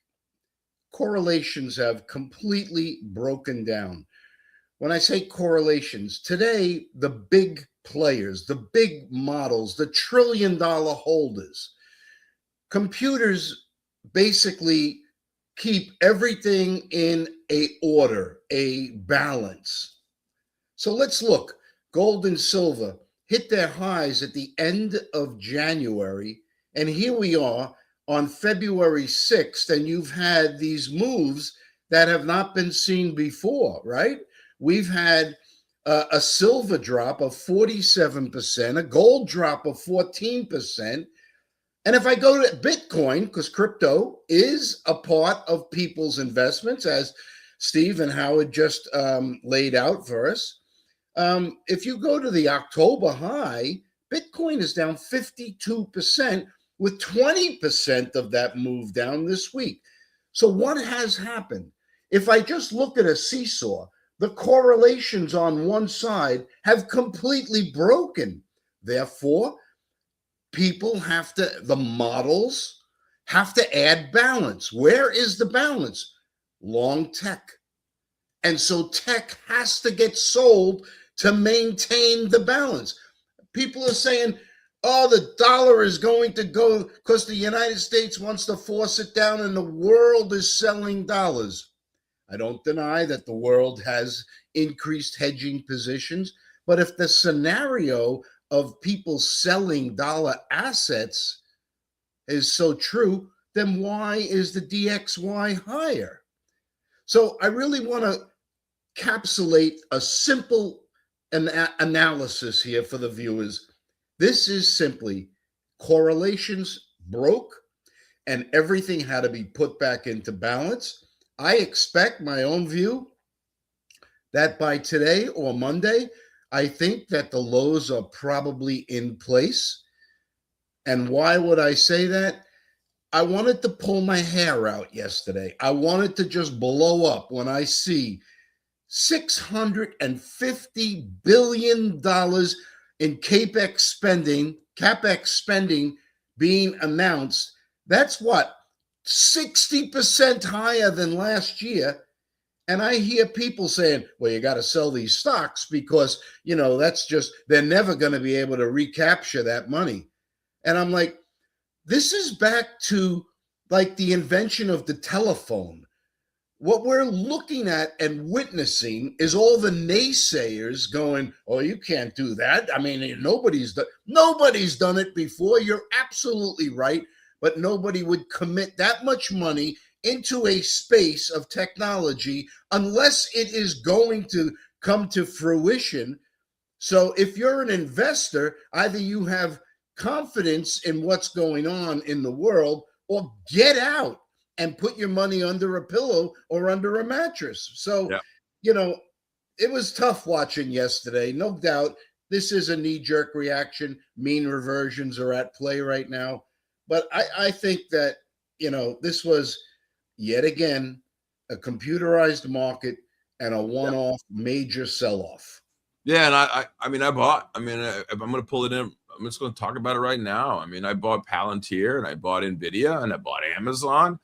Correlations have completely broken down. When I say correlations, today, the big players, the big models, the trillion-dollar holders, computers basically keep everything in a order, a balance. So let's look. Gold and silver hit their highs at the end of January, and here we are on February 6th, and you've had these moves that have not been seen before, right? We've had a silver drop of 47%, a gold drop of 14%. And if I go to Bitcoin, because crypto is a part of people's investments, as Steve and Howard just laid out for us, if you go to the October high, Bitcoin is down 52%, with 20% of that move down this week. So what has happened? If I just look at a seesaw, the correlations on one side have completely broken. Therefore, people have to, the models have to add balance. Where is the balance? Long tech. And so tech has to get sold to maintain the balance. People are saying, oh, the dollar is going to go because the United States wants to force it down and the world is selling dollars. I don't deny that the world has increased hedging positions, but if the scenario of people selling dollar assets is so true, then why is the DXY higher? So I really want to capsulate a simple analysis here for the viewers. This is simply correlations broke and everything had to be put back into balance. I expect, my own view, that by today or Monday, I think that the lows are probably in place. And why would I say that? I wanted to pull my hair out yesterday. I wanted to just blow up when I see $650 billion in CapEx spending being announced. That's what? 60% higher than last year. And I hear people saying, well, you got to sell these stocks because, you know, that's just, they're never going to be able to recapture that money. And I'm like, this is back to like the invention of the telephone. What we're looking at and witnessing is all the naysayers going, oh, you can't do that. I mean, nobody's done it before. You're absolutely right. But nobody would commit that much money into a space of technology unless it is going to come to fruition. So if you're an investor, either you have confidence in what's going on in the world or get out and put your money under a pillow or under a mattress. So, you know, it was tough watching yesterday. No doubt this is a knee-jerk reaction. Mean reversions are at play right now. But I think that, you know, this was yet again a computerized market and a one-off major sell-off. Yeah, and I mean, I bought. I mean, if I'm going to pull it in, I'm just going to talk about it right now. I mean, I bought Palantir and I bought Nvidia and I bought Amazon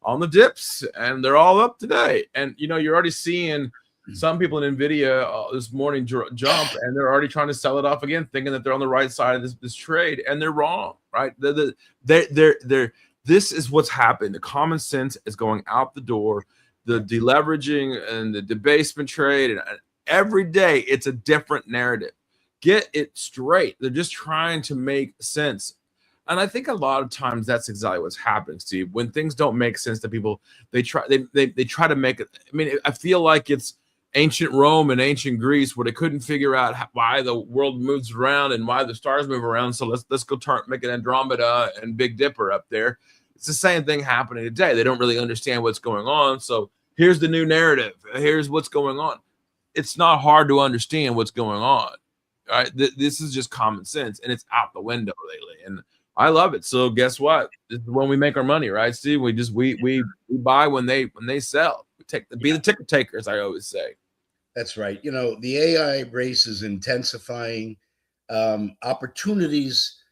on the dips, and they're all up today. And you know, you're already seeing some people in Nvidia this morning jump, and they're already trying to sell it off again, thinking that they're on the right side of this trade, and they're wrong, right? They're this is what's happened. The common sense is going out the door. the deleveraging and the debasement trade, and every day it's a different narrative. Get it straight. They're just trying to make sense. And I think a lot of times that's exactly what's happening, Steve. When things don't make sense to people, they try to make it. I mean, I feel like it's ancient Rome and ancient Greece where they couldn't figure out why the world moves around and why the stars move around. So let's go make an Andromeda and Big Dipper up there. It's the same thing happening today. They don't really understand what's going on. So here's the new narrative. Here's what's going on. It's not hard to understand what's going on. All right, this is just common sense, and it's out the window lately. And I love it. So guess what? This is when we make our money, right, Steve? We buy when they sell. We be the ticker takers, I always say. That's right. You know, the AI race is intensifying. Opportunities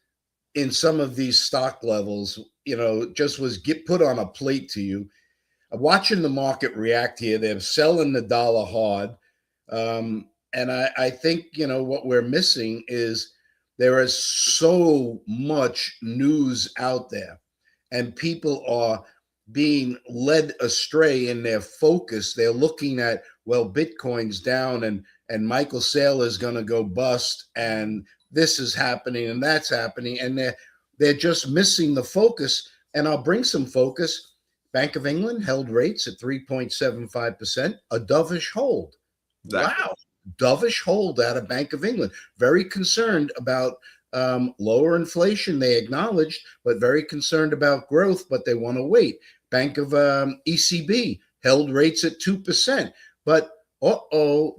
in some of these stock levels, you know, just get put on a plate to you. Watching the market react here, they're selling the dollar hard. And I think, you know, what we're missing is there is so much news out there, and people are being led astray in their focus. They're looking at, well, Bitcoin's down and Michael Saylor is going to go bust, and this is happening and that's happening, and they're just missing the focus. And I'll bring some focus. Bank of England held rates at 3.75%, a dovish hold. Exactly. Wow. Dovish hold out of Bank of England. Very concerned about lower inflation, they acknowledged, but very concerned about growth, but they want to wait. Bank of ECB held rates at 2%. But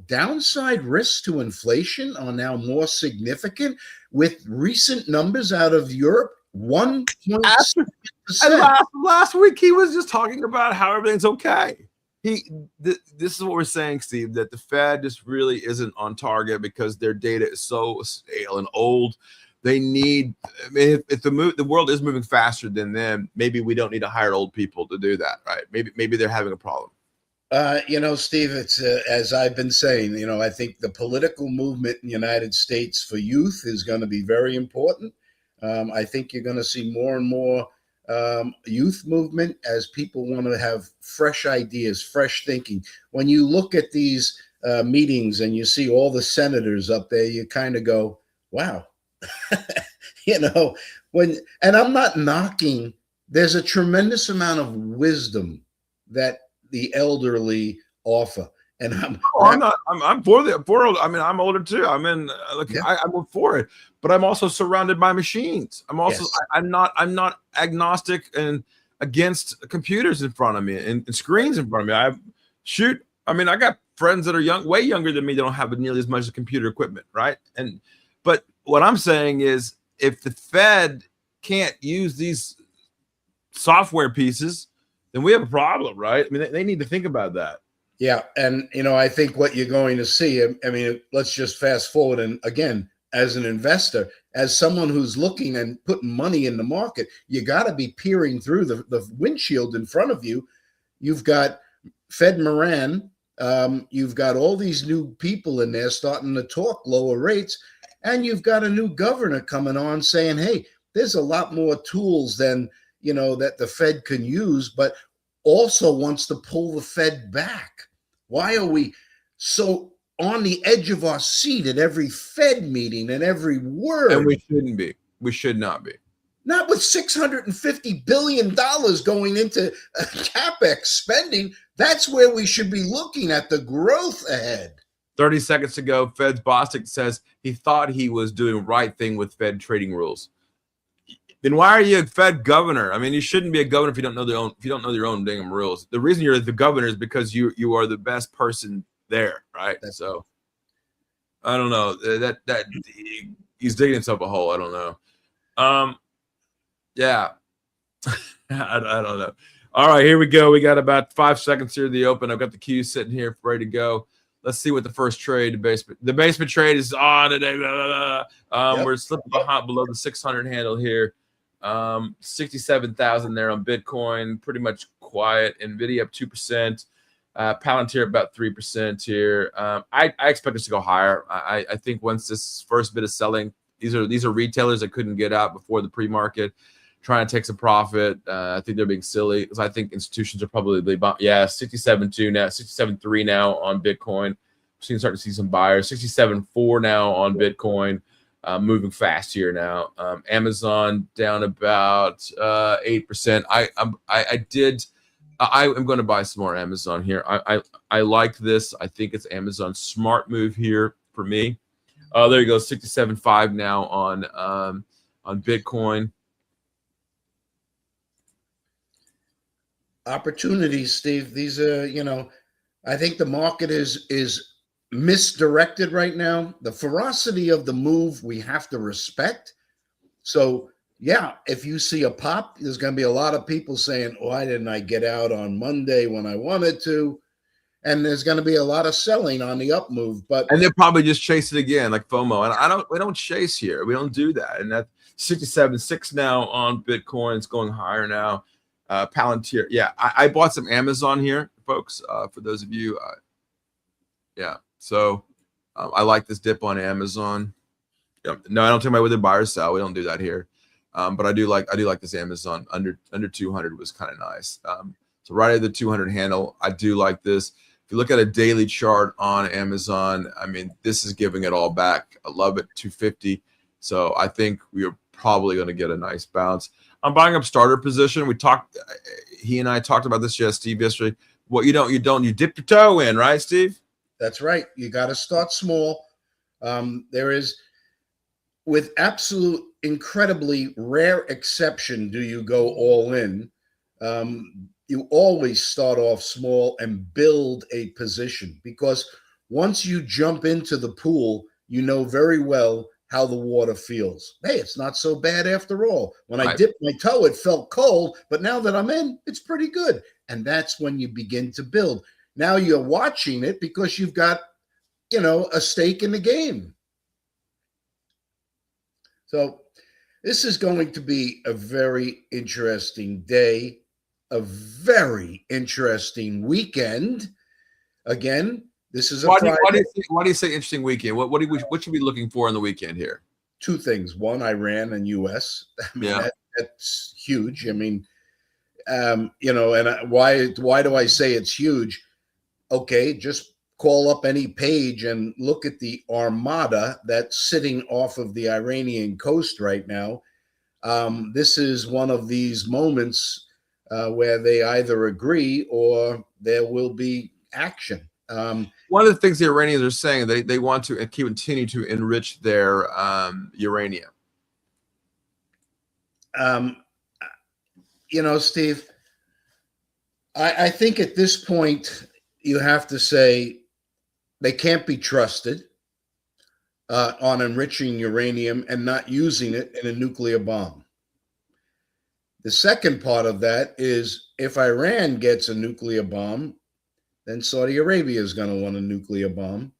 downside risks to inflation are now more significant with recent numbers out of Europe. 1.7%. Last week he was just talking about how everything's okay. This is what we're saying, Steve, that the Fed just really isn't on target because their data is so stale and old. They need, I mean, if the world is moving faster than them, maybe we don't need to hire old people to do that, right? Maybe they're having a problem. You know, Steve, it's as I've been saying, you know, I think the political movement in the United States for youth is going to be very important. I think you're going to see more and more youth movement as people want to have fresh ideas, fresh thinking. When you look at these meetings and you see all the senators up there, you kind of go, wow, you know, and I'm not knocking, there's a tremendous amount of wisdom that the elderly offer. And I'm for I mean, I'm older too. I'm for it, but I'm also surrounded by machines. I'm also, yes. I'm not agnostic and against computers in front of me and screens in front of me. I mean, I got friends that are way younger than me that don't have nearly as much computer equipment, right? But what I'm saying is, if the Fed can't use these software pieces, then we have a problem, right? I mean, they need to think about that. Yeah. And, you know, I think what you're going to see, I mean, let's just fast forward. And again, as an investor, as someone who's looking and putting money in the market, you got to be peering through the windshield in front of you. You've got Fed Moran. You've got all these new people in there starting to talk lower rates. And you've got a new governor coming on saying, hey, there's a lot more tools than, you know, that the Fed can use, but also wants to pull the Fed back. Why are we so on the edge of our seat at every Fed meeting and every word? And we shouldn't be. We should not be. Not with $650 billion going into CapEx spending. That's where we should be looking at the growth ahead. 30 seconds ago, Fed's Bostic says he thought he was doing the right thing with Fed trading rules. Then why are you a Fed governor? I mean, you shouldn't be a governor if you don't know your own damn rules. The reason you're the governor is because you are the best person there, right? So I don't know that he's digging himself a hole. I don't know. Yeah, I don't know. All right, here we go. We got about 5 seconds here to the open. I've got the queue sitting here ready to go. Let's see what the first trade, the basement trade is on today. Yep. We're slipping below the 600 handle here. 67,000 there on Bitcoin, pretty much quiet. Nvidia up 2%, Palantir about 3% here. I expect us to go higher. I think once this first bit of selling, these are retailers that couldn't get out before the pre-market. trying to take some profit. I think they're being silly because I think institutions are probably 67.2 now, 67.3 now on Bitcoin. Starting to see some buyers. 67.4 now on Bitcoin. Moving fast here now. Amazon down about 8%. I am going to buy some more Amazon here. I like this. I think it's Amazon's smart move here for me. There you go, 67.5 now on Bitcoin. Opportunities, Steve. These are, I think the market is misdirected right now. The ferocity of the move we have to respect. So yeah, if you see a pop, there's going to be a lot of people saying, why didn't I get out on Monday when I wanted to? And there's going to be a lot of selling on the up move, and they'll probably just chase it again, like FOMO. And we don't chase here. We don't do that. And that 67.6 now on Bitcoin. It's going higher now. Palantir. Yeah, I bought some Amazon here, folks. For those of you, yeah. So I like this dip on Amazon. Yeah. No, I don't take my whether buy or sell. We don't do that here. But I do like this Amazon under 200 was kind of nice. So right at the 200 handle, I do like this. If you look at a daily chart on Amazon, I mean, this is giving it all back. I love it, 250. So I think we are probably going to get a nice bounce. I'm buying up starter position. He and I talked about this, Steve, yesterday. What you dip your toe in, right, Steve? That's right. You got to start small. There is, with absolute incredibly rare exception, do you go all in. You always start off small and build a position, because once you jump into the pool, you know very well how the water feels. Hey, it's not so bad after all. When I dipped my toe, it felt cold, but now that I'm in, it's pretty good. And that's when you begin to build. Now you're watching it because you've got, a stake in the game. So this is going to be a very interesting day, a very interesting weekend. Again, this is a Friday. Why do you say interesting weekend? What should we be looking for in the weekend here? Two things. One, Iran and U.S. I mean, that's huge. I mean, and why do I say it's huge? Okay, just call up any page and look at the armada that's sitting off of the Iranian coast right now. This is one of these moments where they either agree or there will be action. One of the things the Iranians are saying, they want to continue to enrich their uranium. Steve, I think at this point you have to say they can't be trusted on enriching uranium and not using it in a nuclear bomb. The second part of that is if Iran gets a nuclear bomb, then Saudi Arabia is going to want a nuclear bomb.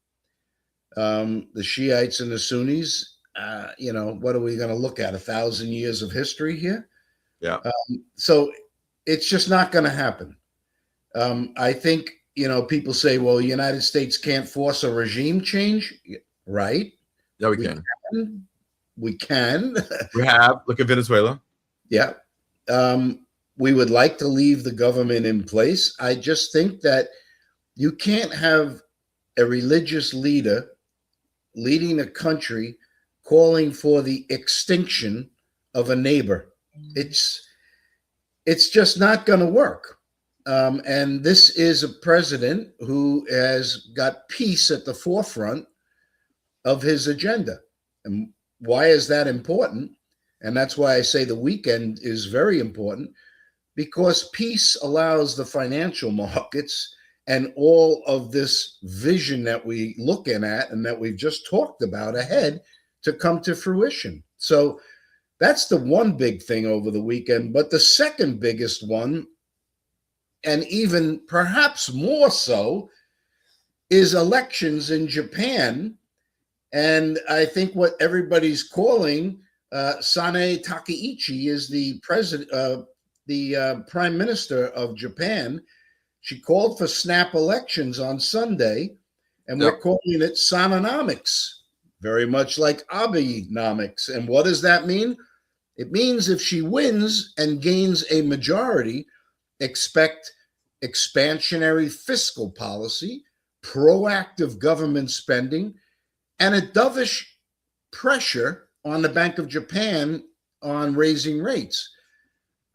The Shiites and the Sunnis, what are we going to look at? 1,000 years of history here? Yeah. So it's just not going to happen. I think, people say, well, the United States can't force a regime change. Right. Yeah, we can. We can. We have. Look at Venezuela. Yeah. We would like to leave the government in place. I just think that you can't have a religious leader leading a country calling for the extinction of a neighbor. It's just not going to work. And this is a president who has got peace at the forefront of his agenda. And why is that important? And that's why I say the weekend is very important, because peace allows the financial markets and all of this vision that we looking at and that we've just talked about ahead to come to fruition. So that's the one big thing over the weekend. But the second biggest one, and even perhaps more so, is elections in Japan. And I think what everybody's calling Sane Takaichi is the president, the prime minister of Japan. She called for snap elections on Sunday, and we're calling it Sananomics, very much like Abenomics. And what does that mean? It means if she wins and gains a majority, expect expansionary fiscal policy, proactive government spending, and a dovish pressure on the Bank of Japan on raising rates.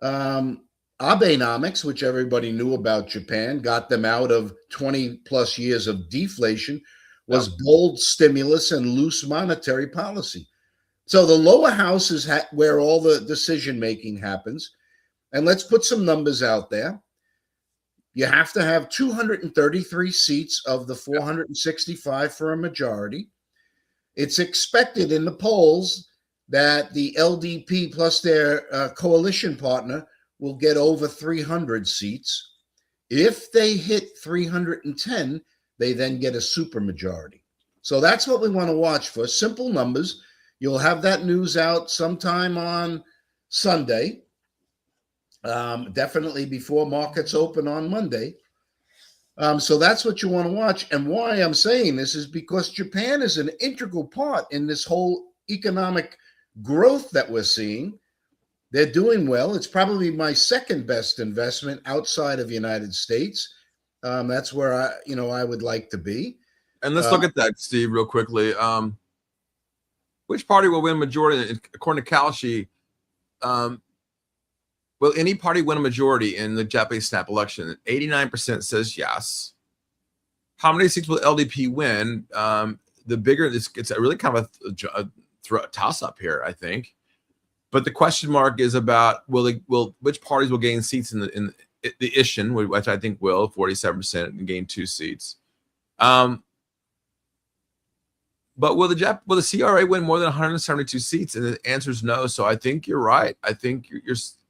Abenomics, which everybody knew about Japan, got them out of 20 plus years of deflation, was bold stimulus and loose monetary policy. So the lower house is where all the decision making happens. And let's put some numbers out there. You have to have 233 seats of the 465 for a majority. It's expected in the polls that the LDP plus their coalition partner will get over 300 seats. If they hit 310, they then get a supermajority. So that's what we want to watch for. Simple numbers. You'll have that news out sometime on Sunday, definitely before markets open on Monday. So that's what you want to watch. And why I'm saying this is because Japan is an integral part in this whole economic growth that we're seeing. They're doing well. It's probably my second best investment outside of the United States. That's where I would like to be. And let's look at that, Steve, real quickly. Which party will win majority? According to Kalshi, will any party win a majority in the Japanese snap election? 89% says yes. How many seats will LDP win? The bigger this, it's really kind of a toss-up here, I think. But the question mark is about which parties will gain seats in the Ishin, which I think will 47% and gain 2 seats. But will the CRA win more than 172 seats? And the answer is no. So I think you're right. I think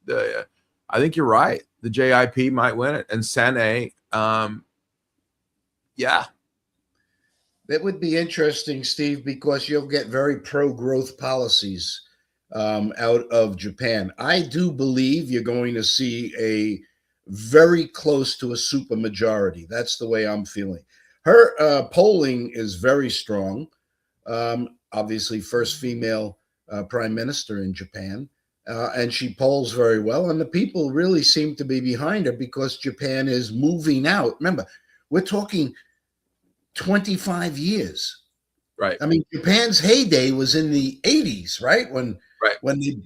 I think you're right. The JIP might win it, and Sane, yeah. That would be interesting, Steve, because you'll get very pro-growth policies out of Japan. I do believe you're going to see a very close to a supermajority. That's the way I'm feeling. Her polling is very strong. Obviously, first female prime minister in Japan. And she polls very well. And the people really seem to be behind her because Japan is moving out. Remember, we're talking 25 years. Right. I mean, Japan's heyday was in the 80s, right? When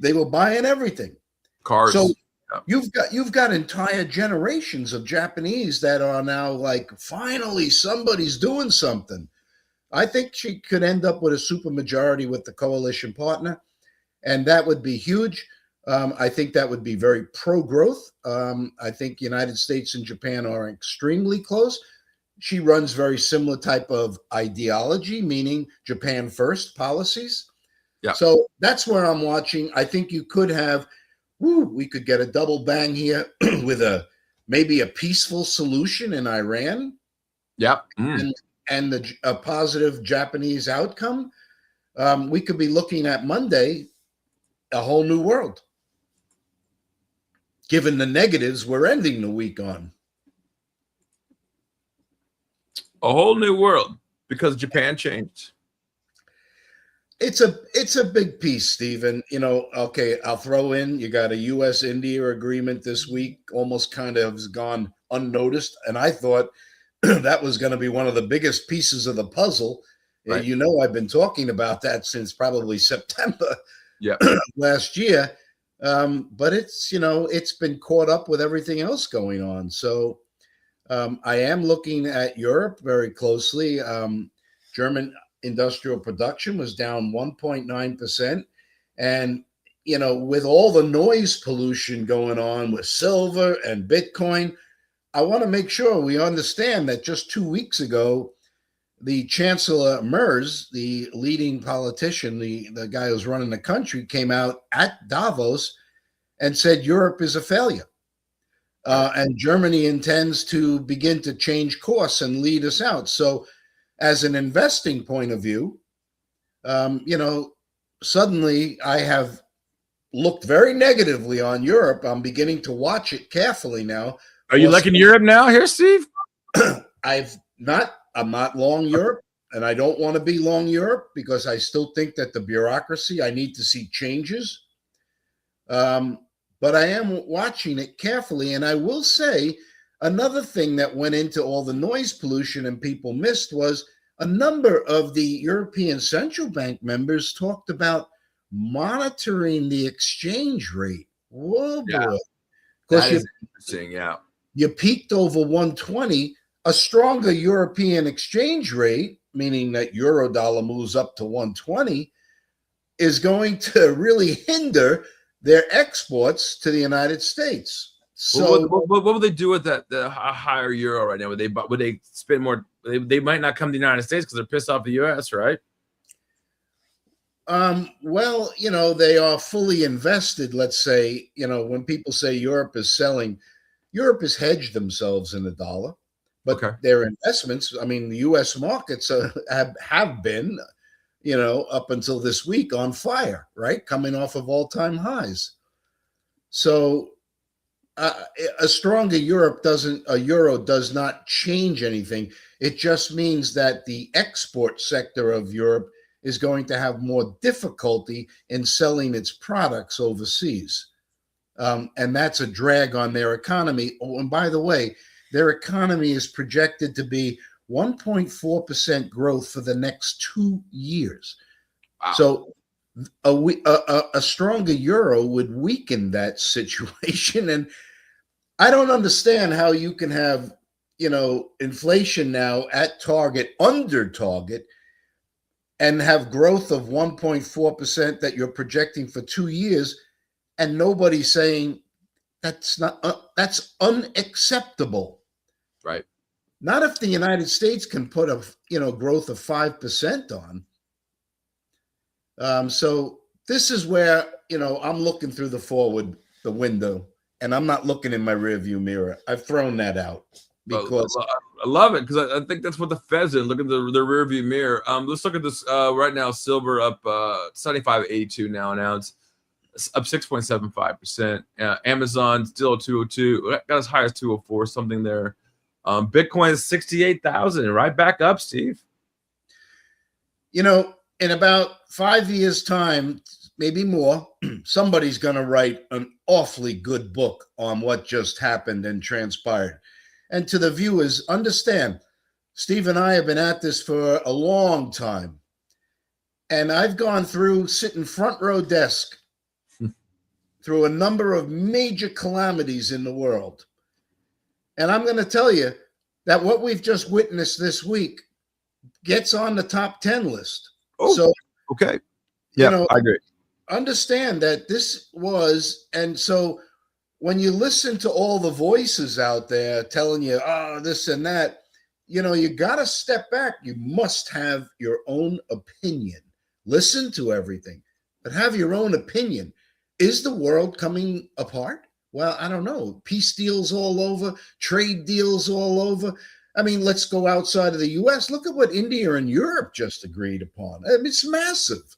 they were buying everything. Cars. So you've got entire generations of Japanese that are now like, finally, somebody's doing something. I think she could end up with a supermajority with the coalition partner, and that would be huge. I think that would be very pro-growth. I think United States and Japan are extremely close. She runs very similar type of ideology, meaning Japan first policies. Yeah. So that's where I'm watching. I think you could have, we could get a double bang here with maybe a peaceful solution in Iran. Yeah. And a positive Japanese outcome. We could be looking at Monday a whole new world, given the negatives we're ending the week on. A whole new world because Japan changed. It's a big piece, Stephen. Okay, I'll throw in, you got a U.S.-India agreement this week, almost kind of has gone unnoticed. And I thought that was going to be one of the biggest pieces of the puzzle. Right. I've been talking about that since probably September last year. But it's been caught up with everything else going on. So I am looking at Europe very closely. German industrial production was down 1.9%. And, with all the noise pollution going on with silver and Bitcoin, I want to make sure we understand that just 2 weeks ago, the Chancellor Merz, the leading politician, the guy who's running the country, came out at Davos and said Europe is a failure. And Germany intends to begin to change course and lead us out. So as an investing point of view, suddenly I have looked very negatively on Europe. I'm beginning to watch it carefully now. Are you liking Europe now here, Steve? I'm not long Europe, and I don't want to be long Europe because I still think that the bureaucracy, I need to see changes. But I am watching it carefully. And I will say another thing that went into all the noise pollution and people missed was a number of the European Central Bank members talked about monitoring the exchange rate. Whoa, boy. Yeah, Because that is interesting. Yeah. you peaked over 120. A stronger European exchange rate, meaning that euro dollar moves up to 120, is going to really hinder their exports to the United States. So what would they do with that the higher euro right now? Would they spend more? They might not come to the United States because they're pissed off the U.S., right? Well, they are fully invested. Let's say, when people say Europe is selling, Europe has hedged themselves in the dollar, but their investments, I mean, the U.S. markets have been, up until this week on fire, right? Coming off of all-time highs. So a stronger euro does not change anything. It just means that the export sector of Europe is going to have more difficulty in selling its products overseas. And that's a drag on their economy. Oh, and by the way, their economy is projected to be 1.4% growth for the next 2 years. Wow. So a stronger euro would weaken that situation. And I don't understand how you can have, inflation now at target, under target, and have growth of 1.4% that you're projecting for 2 years, and nobody's saying that's unacceptable. Right. Not if the United States can put a growth of 5% on. So this is where I'm looking through the window, and I'm not looking in my rearview mirror. I've thrown that out because I love it, because I think that's what the Fed's in. Look at the rearview mirror. Let's look at this right now. Silver up 75.82 now, an ounce, up 6.75%. Amazon still 202, got as high as 204, something there. Bitcoin is 68,000, right back up, Steve. In about 5 years' time, maybe more, somebody's going to write an awfully good book on what just happened and transpired. And to the viewers, understand, Steve and I have been at this for a long time. And I've gone through, sitting front row desk, through a number of major calamities in the world. And I'm going to tell you that what we've just witnessed this week gets on the top 10 list. Oh, so, okay. Yeah, I agree. Understand that this was, and so when you listen to all the voices out there telling you, this and that, you got to step back. You must have your own opinion. Listen to everything, but have your own opinion. Is the world coming apart? Well, I don't know. Peace deals all over, trade deals all over. I mean, let's go outside of the U.S. Look at what India and Europe just agreed upon. I mean, it's massive.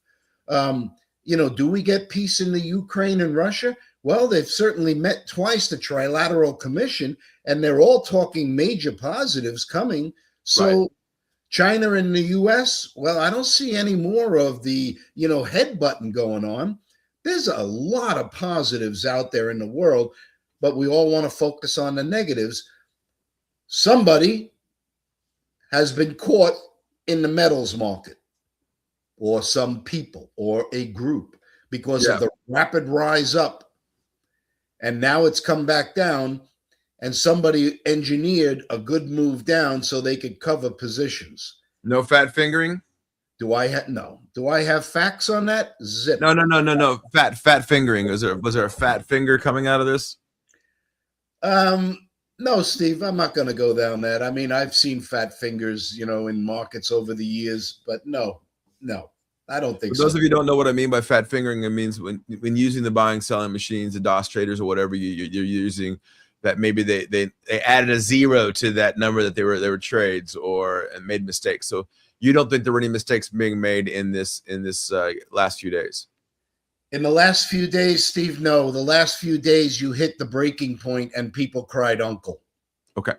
Do we get peace in the Ukraine and Russia? Well, they've certainly met twice, the Trilateral Commission, and they're all talking major positives coming. So right. China and the U.S., well, I don't see any more of the, headbutting going on. There's a lot of positives out there in the world, but we all want to focus on the negatives. Somebody has been caught in the metals market, or some people, or a group, because of the rapid rise up. And now it's come back down, and somebody engineered a good move down so they could cover positions. No fat fingering? Do I have facts on that? Zip. No. Fat fingering. Was there a fat finger coming out of this? No, Steve, I'm not going to go down that. I mean, I've seen fat fingers, in markets over the years, but no, I don't think so. For those of you who don't know what I mean by fat fingering, it means when using the buying selling machines, the DOS traders or whatever you're using, that maybe they added a zero to that number that they were trades and made mistakes. So you don't think there were any mistakes being made in this last few days? In the last few days, Steve, no. The last few days, you hit the breaking point and people cried uncle. Okay,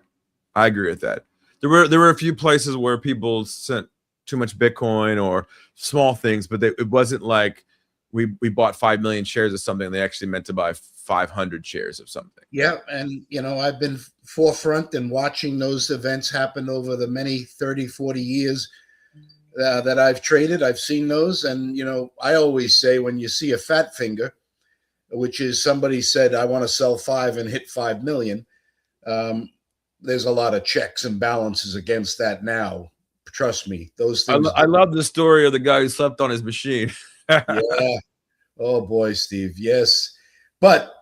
I agree with that. There were a few places where people sent too much Bitcoin or small things, but it wasn't like we bought 5 million shares of something. They actually meant to buy 500 shares of something. Yeah, and I've been forefront in watching those events happen over the many 30, 40 years that I've traded. I've seen those, and I always say, when you see a fat finger, which is somebody said, I want to sell 5 and hit 5 million, there's a lot of checks and balances against that now. Trust me, those things. I love the story of the guy who slept on his machine. Yeah. Oh boy, Steve. Yes. But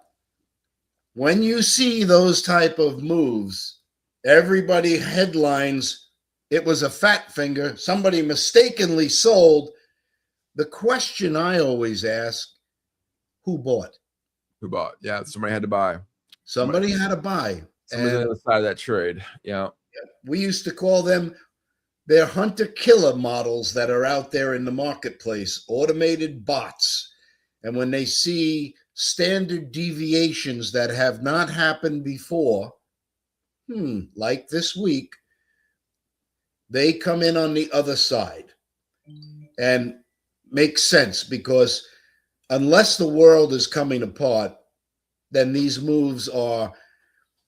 when you see those type of moves, everybody headlines, it was a fat finger. Somebody mistakenly sold. The question I always ask, who bought? Who bought? Yeah, somebody had to buy. Somebody had to buy. Somebody's on the other side of that trade. Yeah. We used to call them, they're hunter-killer models that are out there in the marketplace, automated bots. And when they see standard deviations that have not happened before, like this week, they come in on the other side. And makes sense, because unless the world is coming apart, then these moves are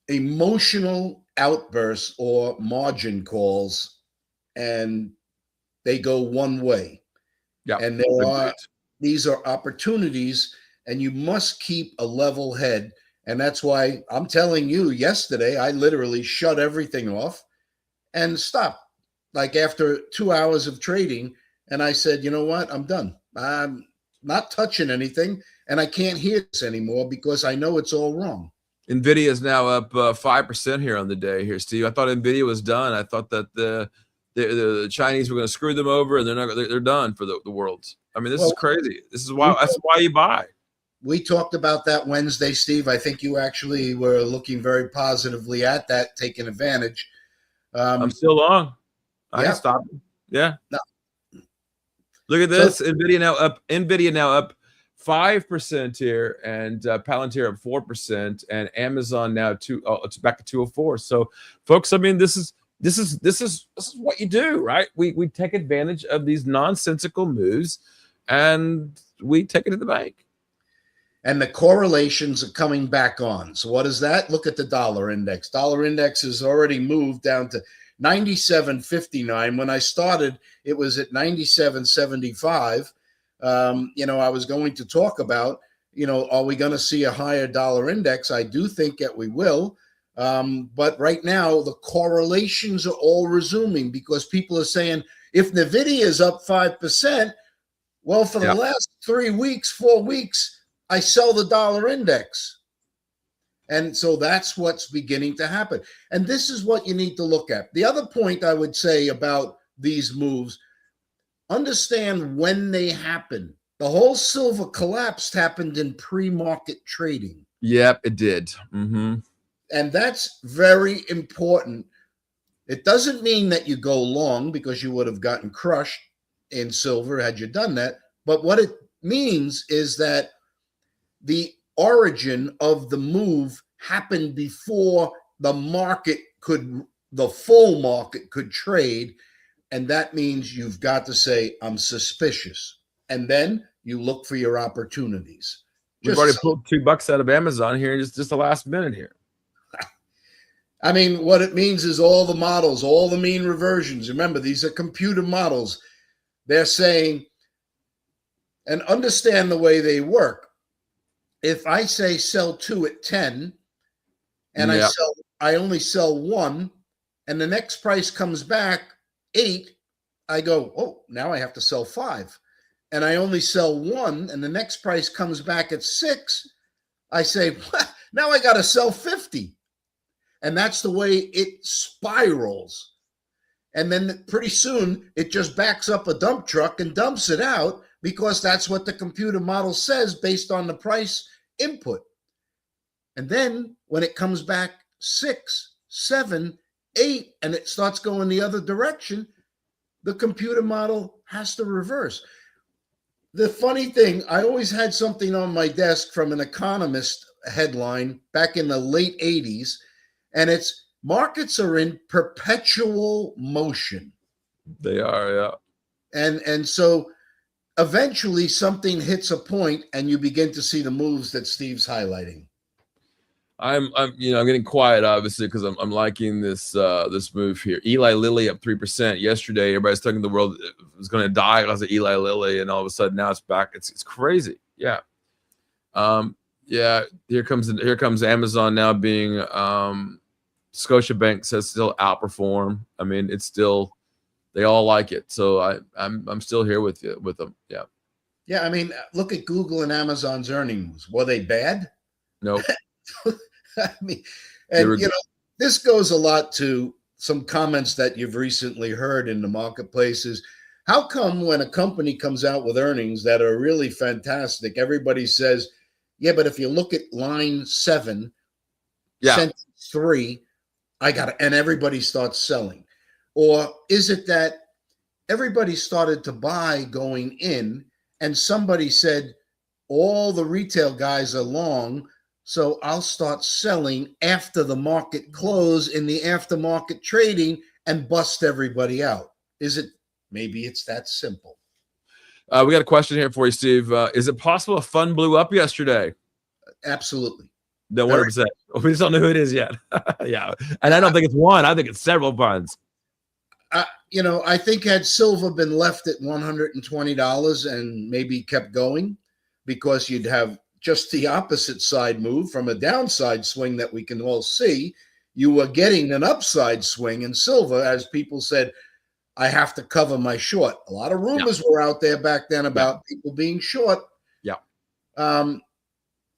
emotional outbursts or margin calls, and they go one way. Yeah. And these are opportunities, and you must keep a level head. And that's why I'm telling you, yesterday, I literally shut everything off and stopped. Like after 2 hours of trading, and I said, you know what? I'm done. I'm not touching anything, and I can't hear this anymore because I know it's all wrong. NVIDIA is now up 5% here on the day here, Steve. I thought NVIDIA was done. I thought that the Chinese were going to screw them over, and they're done for the world. I mean, this is crazy. This is why that's why you buy. We talked about that Wednesday, Steve. I think you actually were looking very positively at that, taking advantage. I'm still long. I ain't stopping. Yeah. No. Look at this. So, NVIDIA now up 5% here, and Palantir up 4%, and Amazon now it's back to 204. So, folks, I mean, this is what you do, right? We take advantage of these nonsensical moves, and we take it to the bank. And the correlations are coming back on. So what is that? Look at the dollar index. Dollar index has already moved down to 97.59. When I started, it was at 97.75. I was going to talk about, are we going to see a higher dollar index? I do think that we will. But right now, the correlations are all resuming, because people are saying, if NVIDIA is up 5%, well, for the last 4 weeks, I sell the dollar index. And so that's what's beginning to happen. And this is what you need to look at. The other point I would say about these moves, understand when they happen. The whole silver collapse happened in pre-market trading. Yep, it did. Mm-hmm. And that's very important. It doesn't mean that you go long, because you would have gotten crushed in silver had you done that. But what it means is that the origin of the move happened before the full market could trade. And that means you've got to say, I'm suspicious. And then you look for your opportunities. We've already pulled $2 out of Amazon here in just the last minute here. I mean, what it means is all the models, all the mean reversions. Remember, these are computer models. They're saying, and understand the way they work. If I say sell 2 at 10, and I only sell 1, and the next price comes back 8, I go, oh, now I have to sell 5. And I only sell 1, and the next price comes back at 6, I say, now I got to sell 50. And that's the way it spirals. And then pretty soon it just backs up a dump truck and dumps it out, because that's what the computer model says based on the price input. And then when it comes back 6, 7, 8, and it starts going the other direction, the computer model has to reverse. The funny thing, I always had something on my desk from an economist headline back in the late 80s, and it's markets are in perpetual motion. They are, yeah. And so eventually something hits a point and you begin to see the moves that Steve's highlighting. I'm getting quiet obviously because I'm liking this this move here. Eli Lilly up 3% yesterday. Everybody's thinking the world was going to die because of Eli Lilly, and all of a sudden now it's back. It's crazy. Yeah. Yeah. Here comes Amazon now being Scotiabank says still outperform. I mean, it's still, they all like it. So I'm still here with you with them. Yeah. Yeah. I mean, look at Google and Amazon's earnings. Were they bad? Nope. I mean, and you know, this goes a lot to some comments that you've recently heard in the marketplaces. How come when a company comes out with earnings that are really fantastic, everybody says, yeah, but if you look at line 7, sentence 3, I got it, and everybody starts selling? Or is it that everybody started to buy going in and somebody said, all the retail guys are long, so I'll start selling after the market close in the aftermarket trading and bust everybody out? Is it, maybe it's that simple? We got a question here for you, Steve. Is it possible a fund blew up yesterday? Absolutely. No, 100%. We just don't know who it is yet. Yeah. And I don't think it's one. I think it's several funds. You know, I think had silver been left at $120 and maybe kept going, because you'd have just the opposite side move from a downside swing that we can all see. You were getting an upside swing in silver as people said, I have to cover my short. A lot of rumors were out there back then about people being short. Yeah.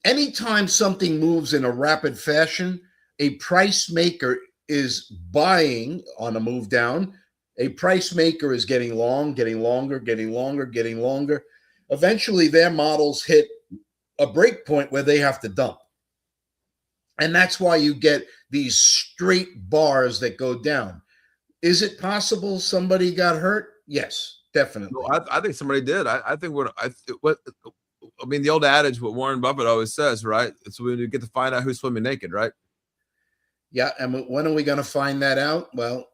Anytime something moves in a rapid fashion, a price maker is buying on a move down. A price maker is getting long, getting longer, getting longer, getting longer. Eventually, their models hit a break point where they have to dump. And that's why you get these straight bars that go down. Is it possible somebody got hurt? Yes, definitely. No, I think somebody did. I think I mean, the old adage, what Warren Buffett always says, right? It's when you get to find out who's swimming naked, right? Yeah. And when are we going to find that out? Well,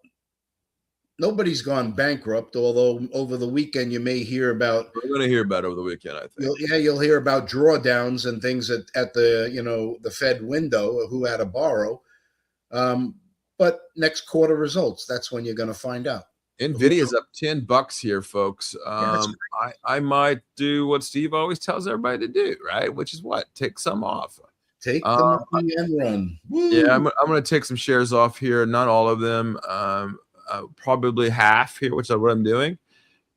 nobody's gone bankrupt, although over the weekend you may hear about. We're going to hear about it over the weekend, I think. You'll hear about drawdowns and things at the, you know, the Fed window, who had to borrow. But next quarter results, that's when you're going to find out. Nvidia's up $10 here, folks. I might do what Steve always tells everybody to do, right? Which is what? Take some off. Take the money and run. Woo. Yeah, I'm going to take some shares off here. Not all of them. Probably half here, which is what I'm doing.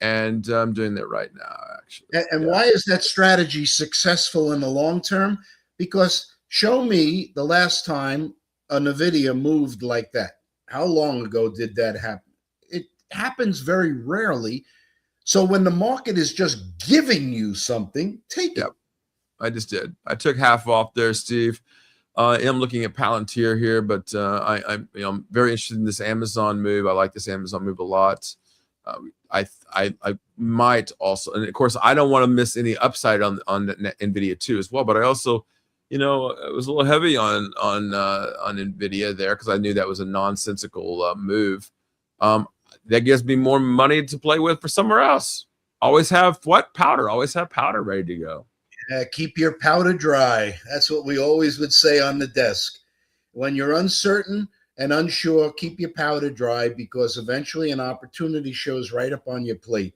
And I'm doing that right now, actually. And why is that strategy successful in the long term? Because show me the last time a NVIDIA moved like that. How long ago did that happen? It happens very rarely. So when the market is just giving you something, take it. I just did. I took half off there, Steve. I am looking at Palantir here, but I'm very interested in this Amazon move. I like this Amazon move a lot. I might also, and of course, I don't want to miss any upside on Nvidia too as well. But I also, you know, it was a little heavy on Nvidia there because I knew that was a nonsensical move. That gives me more money to play with for somewhere else. Always have what? Powder. Always have powder ready to go. Keep your powder dry. That's what we always would say on the desk. When you're uncertain and unsure, keep your powder dry, because eventually an opportunity shows right up on your plate.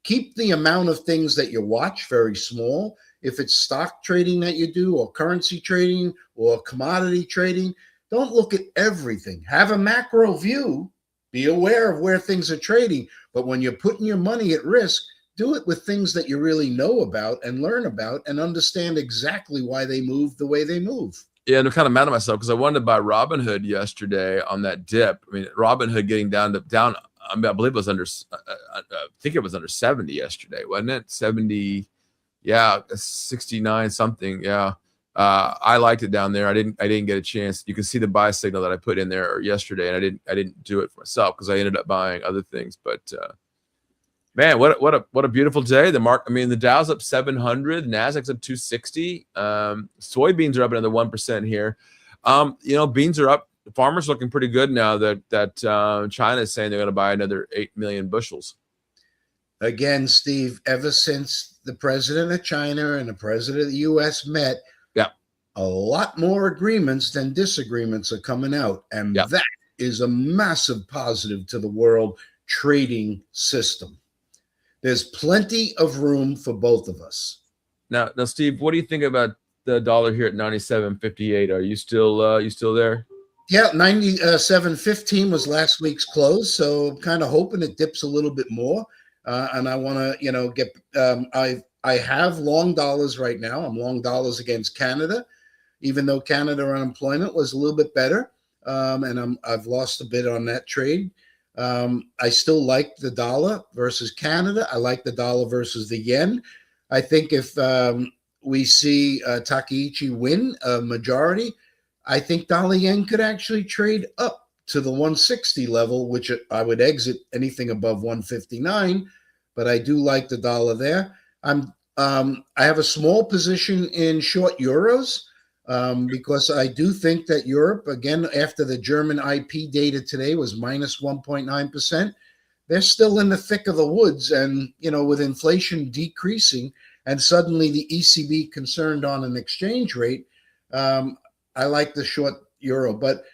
Keep the amount of things that you watch very small. If it's stock trading that you do, or currency trading, or commodity trading, don't look at everything. Have a macro view. Be aware of where things are trading. But when you're putting your money at risk, do it with things that you really know about and learn about and understand exactly why they move the way they move. Yeah, and I'm kind of mad at myself because I wanted to buy Robinhood yesterday on that dip. I mean, Robinhood getting down. I believe it was under. I think it was under 70 yesterday, wasn't it? 70, yeah, 69 something. Yeah, I liked it down there. I didn't get a chance. You can see the buy signal that I put in there yesterday, and I didn't do it for myself because I ended up buying other things, but. Man, what a beautiful day. The Dow's up 700, Nasdaq's up 260. Soybeans are up another 1% here. You know, beans are up. The farmers looking pretty good now that China is saying they're going to buy another 8 million bushels. again, Steve, ever since the president of China and the president of the U.S. met, Yeah. a lot more agreements than disagreements are coming out. And Yeah. that is a massive positive to the world trading system. There's plenty of room for both of us. Now, Steve, what do you think about the dollar here at 97.58? Are you still there? Yeah, 97.15 was last week's close, so I'm kind of hoping it dips a little bit more. And I want to, get. I have long dollars right now. I'm long dollars against Canada, even though Canada unemployment was a little bit better, and I've lost a bit on that trade. I still like the dollar versus Canada. I like the dollar versus the yen. I think if we see Takaichi win a majority, I think dollar yen could actually trade up to the 160 level, which I would exit anything above 159. But I do like the dollar there. I have a small position in short euros because I do think that Europe, again, after the German IP data today was minus 1.9%, they're still in the thick of the woods. And, with inflation decreasing and suddenly the ECB concerned on an exchange rate, I like the short euro. But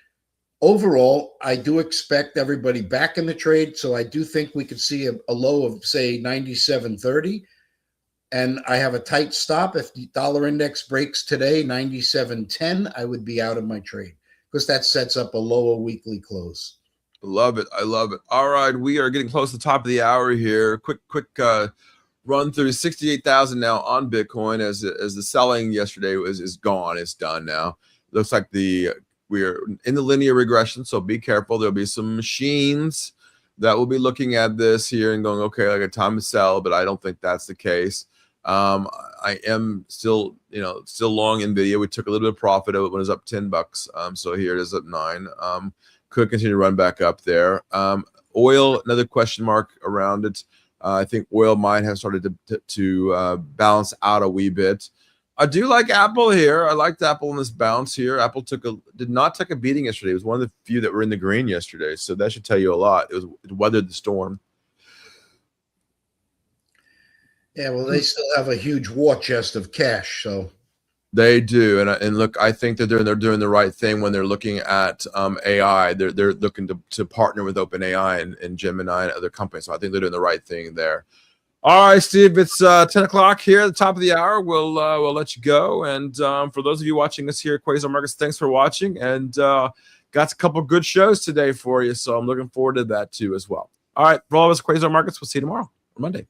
overall, I do expect everybody back in the trade. So I do think we could see a low of, say, 97.30. And I have a tight stop. If the dollar index breaks today, 97.10, I would be out of my trade because that sets up a lower weekly close. Love it. I love it. All right. We are getting close to the top of the hour here. Quick run through 68,000 now on Bitcoin as the selling yesterday is gone. It's done now. Looks like we're in the linear regression, so be careful. There'll be some machines that will be looking at this here and going, okay, like a time to sell, but I don't think that's the case. I am still long Nvidia. We took a little bit of profit of it when it was up $10. So here it is at 9. Could continue to run back up there. Oil, another question mark around it. I think oil might have started to balance out a wee bit. I do like Apple here. I liked Apple in this bounce here. Apple did not take a beating yesterday. It was one of the few that were in the green yesterday. So that should tell you a lot. It weathered the storm. Yeah, well, they still have a huge war chest of cash, so they do. And look, I think that they're doing the right thing when they're looking at AI. They're looking to partner with OpenAI and Gemini and other companies. So I think they're doing the right thing there. All right, Steve, it's 10 o'clock here at the top of the hour. We'll let you go. And for those of you watching us here at Quasar Markets, thanks for watching. And got a couple good shows today for you. So I'm looking forward to that too as well. All right, for all of us at Quasar Markets, we'll see you tomorrow or Monday.